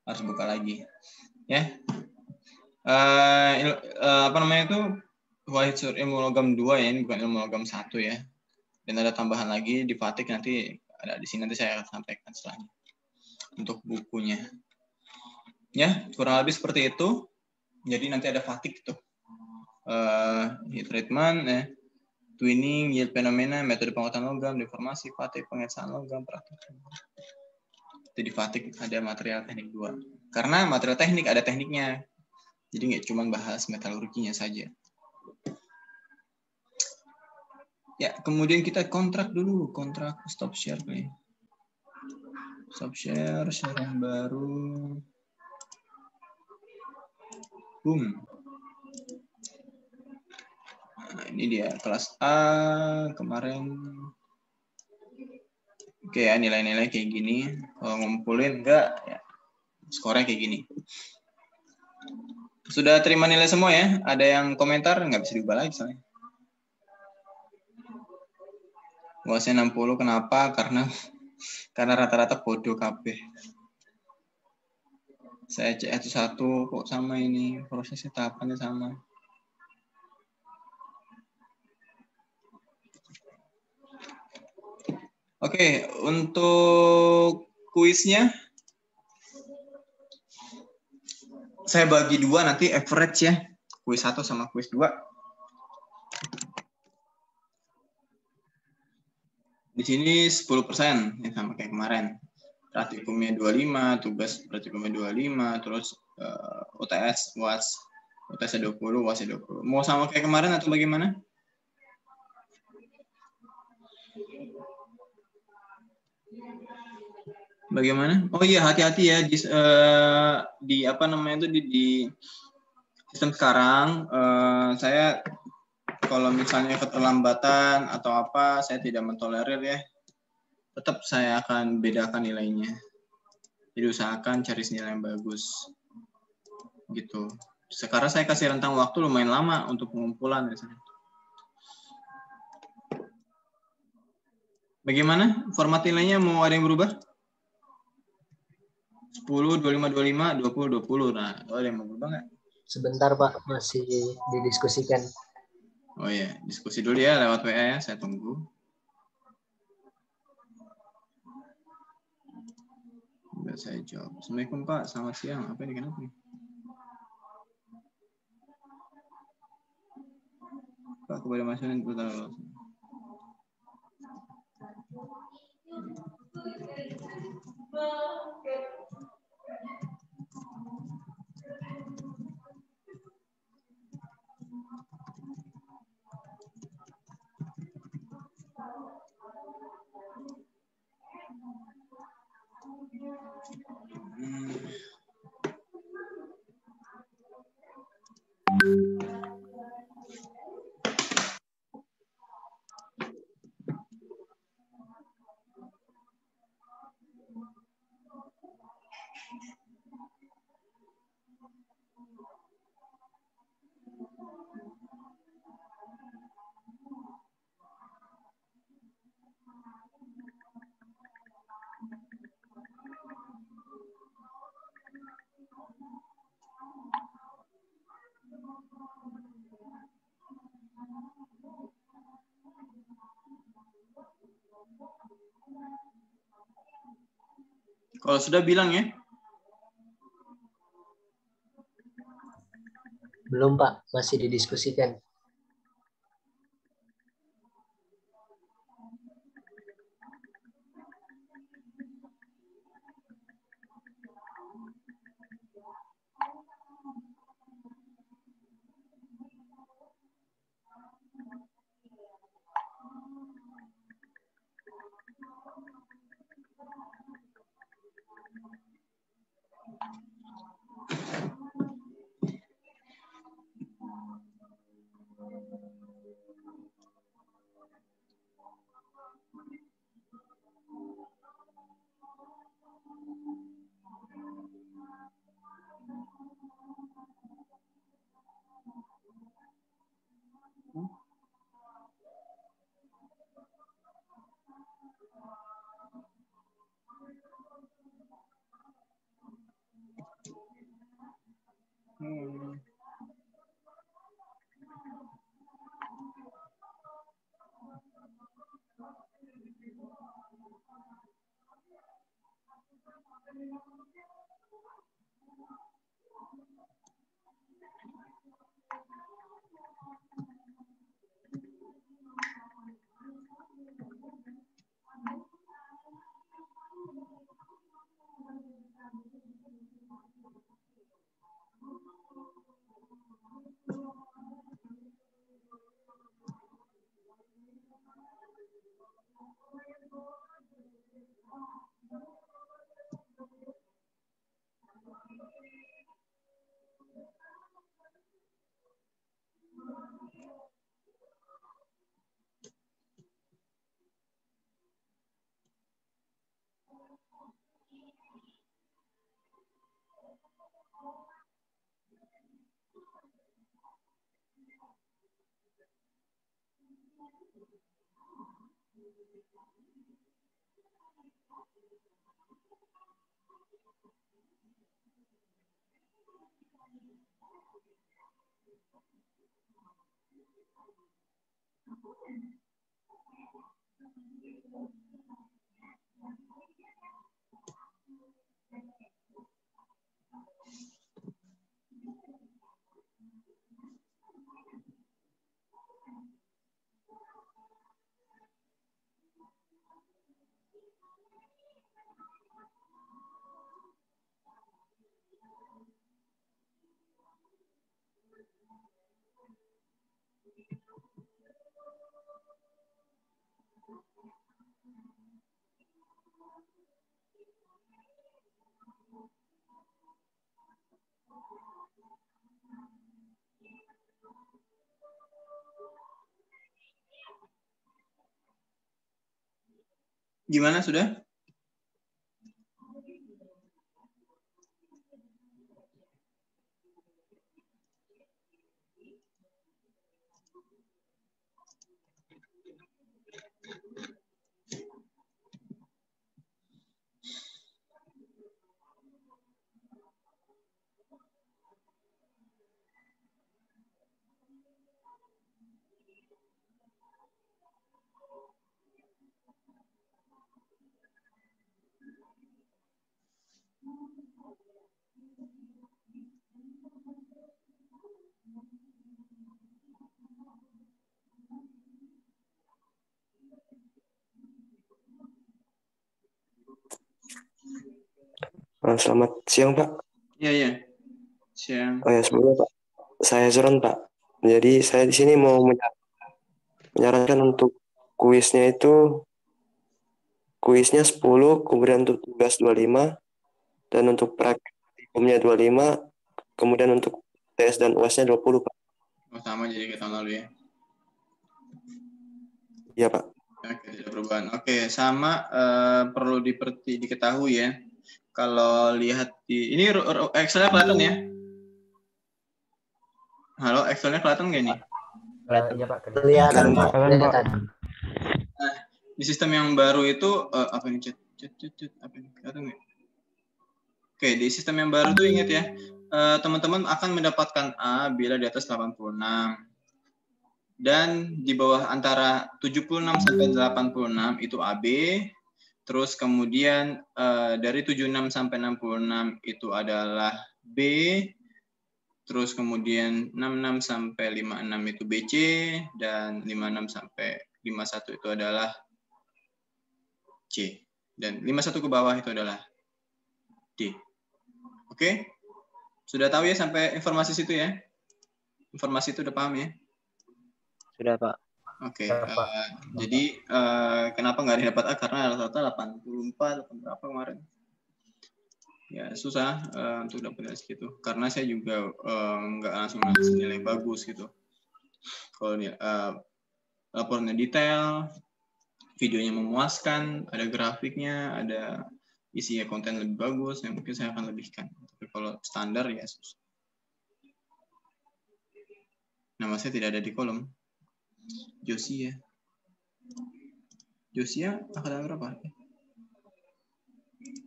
A: Harus buka lagi. Ya. Apa namanya itu? Wahid ilmu logam 2 ya, ini bukan ilmu logam 1 ya. Dan ada tambahan lagi di fatik, nanti ada di sini, nanti saya akan sampaikan setelahnya untuk bukunya. Ya, kurang lebih seperti itu. Jadi nanti ada fatik tuh. Heat treatment, twinning, yield fenomena, metode penguatan logam, deformasi, fatik, pengecasan logam, praktikum. Itu di fatik ada material teknik 2. Karena material teknik ada tekniknya. Jadi nggak cuma bahas metalurginya saja. Ya, kemudian kita kontrak dulu, kontrak stop share nih. Stop share yang baru. Boom. Nah, Ini dia kelas A kemarin. Oke ya, nilai-nilai kayak gini. Kalau ngumpulin enggak, ya skornya kayak gini. Sudah terima nilai semua ya? Ada yang komentar? Nggak bisa diubah lagi soalnya. UASnya 60, kenapa? Karena rata-rata bodoh kabeh. Saya CS1 kok sama ini, prosesnya tahapannya sama. Oke, untuk kuisnya saya bagi dua nanti average ya. Kuis 1 sama kuis 2. Di sini 10% ya sama kayak kemarin. Praktikumnya 25, tugas praktikumnya 25, terus UTS, UAS, UTS 20, UAS 20. Mau sama kayak kemarin atau bagaimana? Bagaimana? Oh iya, hati-hati ya di apa namanya itu di sistem sekarang. Saya kalau misalnya keterlambatan atau apa, saya tidak mentolerir ya. Tetap saya akan bedakan nilainya. Jadi usahakan cari nilai yang bagus. Gitu. Sekarang saya kasih rentang waktu lumayan lama untuk pengumpulan. Bagaimana? Format nilainya mau ada yang berubah? 10, 25, 25, 20, 20. Nah, ada yang mau berubah nggak?
D: Sebentar Pak, masih didiskusikan.
A: Oh iya, diskusi dulu ya lewat WA ya, saya tunggu. Enggak saya jawab. Assalamualaikum Pak, selamat siang. Apa ini kenapa nih? Pak, kepada masyarakat pertama. Kalau sudah bilang ya.
D: Belum Pak, masih didiskusikan.
A: Gimana sudah?
G: Selamat siang, Pak.
A: Iya. Siang.
G: Oh ya, sebelumnya Pak, saya Zoran, Pak. Jadi saya di sini mau menyarankan untuk kuisnya 10, kemudian untuk tugas 25, dan untuk praktikumnya 25, kemudian untuk tes dan UAS-nya 20, Pak.
A: Oh, sama jadi kayak tahun lalu ya.
G: Iya, Pak.
A: Oke, tidak perubahan. Oke, sama perlu diketahui ya. Kalau lihat di ini Excel-nya kelihatan ya? Halo, Excel-nya kelihatan nggak nih?
C: Iya Pak.
D: Kelihatan, Pak.
F: Kalian, Pak.
D: Kelihatan.
A: Nah, di sistem yang baru itu apa ini chat apa ini? Kelihatan nggak? Oke, di sistem yang baru tuh ingat ya, teman-teman akan mendapatkan A bila di atas 86. Dan di bawah antara 76 sampai 86 itu AB. Terus kemudian dari 76 sampai 66 itu adalah B. Terus kemudian 66 sampai 56 itu BC. Dan 56 sampai 51 itu adalah C. Dan 51 ke bawah itu adalah D. Oke? Sudah tahu ya sampai informasi situ ya? Informasi itu udah paham ya?
B: Sudah, Pak.
A: Oke,
C: Ya, Pak.
A: jadi kenapa nggak didapat A? Karena rata-rata 84, berapa kemarin? Ya susah untuk dapat segitu. Karena saya juga nggak langsung ngasih nilai bagus gitu. Kalau laporannya detail, videonya memuaskan, ada grafiknya, ada isinya konten lebih bagus, yang mungkin saya akan lebihkan. Tapi kalau standar ya susah. Nama saya tidak ada di kolom. Josia angkatan berapa?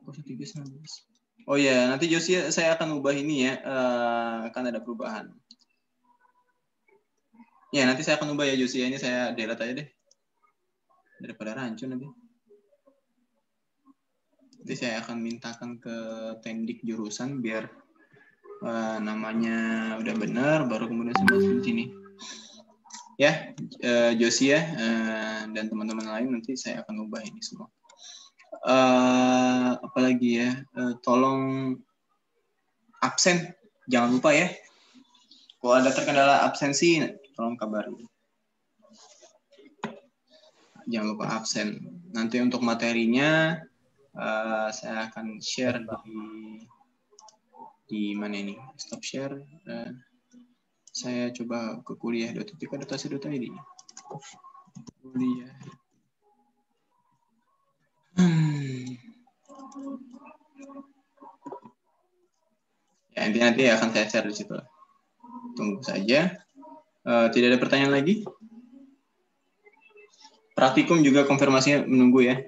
A: 0319. Oh ya, nanti Josia saya akan ubah ini ya, akan ada perubahan. Ya, nanti saya akan ubah ya Josia, ini saya delete aja deh. Daripada rancun nanti. Nanti saya akan mintakan ke Tendik jurusan biar namanya udah benar, baru kemudian saya masukin sini. Ya, Josia dan teman-teman lain nanti saya akan ubah ini semua. Apalagi ya, tolong absen, jangan lupa ya. Kalau ada terkendala absensi, tolong kabarin. Jangan lupa absen. Nanti untuk materinya saya akan share di mana ini? Stop share. Saya coba ke kuliah.tika.ac.id. Kuliah. Ya, nanti akan saya share di situ. Tunggu saja. Tidak ada pertanyaan lagi? Praktikum juga konfirmasinya menunggu ya.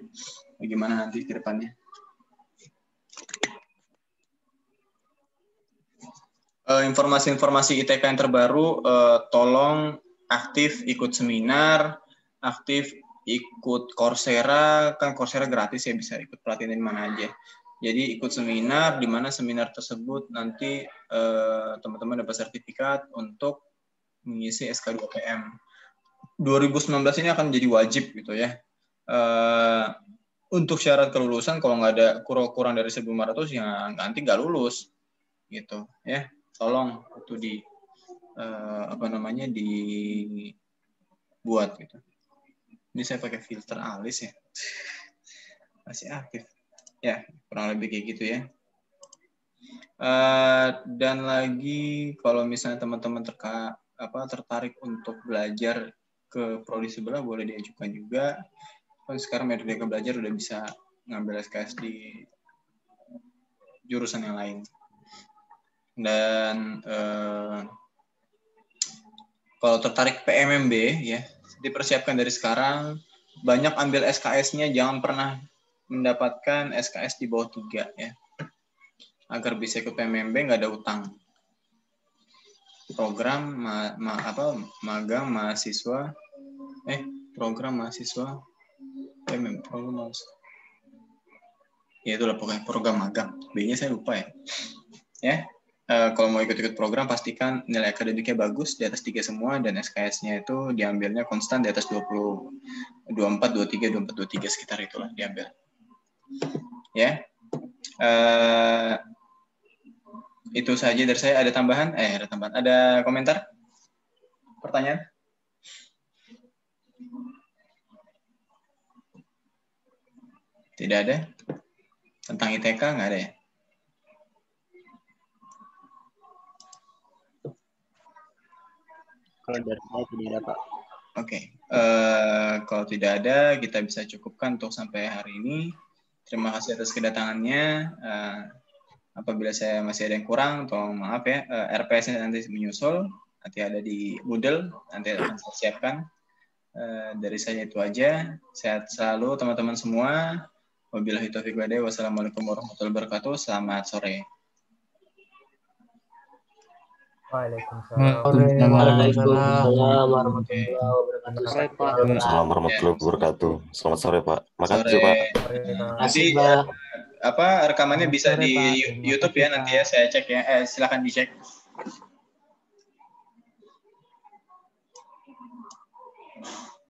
A: Bagaimana nanti ke depannya. Informasi-informasi ITK yang terbaru, tolong aktif ikut seminar, aktif ikut Coursera, kan Coursera gratis ya, bisa ikut pelatihan di mana aja. Jadi ikut seminar, di mana seminar tersebut nanti teman-teman dapat sertifikat untuk mengisi SK2PM. 2019 ini akan jadi wajib gitu ya. Untuk syarat kelulusan kalau nggak ada kurang dari 1.500 ya nanti nggak lulus gitu ya. Tolong itu dibuat gitu. Ini saya pakai filter alis ya, masih aktif ya, kurang lebih kayak gitu ya. Dan lagi kalau misalnya teman-teman tertarik untuk belajar ke prodi sebelah, boleh diajukan juga. Kan sekarang Merdeka Belajar udah bisa ngambil SKS di jurusan yang lain. Dan kalau tertarik PMMB ya, dipersiapkan dari sekarang. Banyak ambil SKS-nya, jangan pernah mendapatkan SKS di bawah 3 ya. Agar bisa ikut PMMB nggak ada utang. Program magang mahasiswa program mahasiswa ya itulah pokoknya program magang. B-nya saya lupa ya. Kalau mau ikut-ikut program, pastikan nilai akademiknya bagus, di atas 3 semua, dan SKS-nya itu diambilnya konstan di atas 20, 24, 23, 24, 23, sekitar itulah diambil. Ya. Itu saja dari saya. Ada tambahan? Ada komentar? Pertanyaan? Tidak ada? Tentang ITK nggak ada ya?
B: Kalau dari saya tidak ada, Pak.
A: Oke. Kalau tidak ada, kita bisa cukupkan untuk sampai hari ini. Terima kasih atas kedatangannya. Apabila saya masih ada yang kurang, tolong maaf ya. RPS-nya nanti menyusul. Nanti ada di Moodle. Nanti akan saya siapkan. Dari saya itu aja. Sehat selalu teman-teman semua. Wabillahi taufiq wal hidayah. Wassalamualaikum warahmatullahi wabarakatuh. Selamat sore.
C: Waalaikumsalam.
D: Waalaikumsalam warahmatullahi wabarakatuh.
G: Assalamualaikum warahmatullahi wabarakatuh. Selamat sore, Pak. Makasih, Pak.
A: Nanti rekamannya bisa di YouTube ya nanti ya, saya cek ya. Silakan dicek.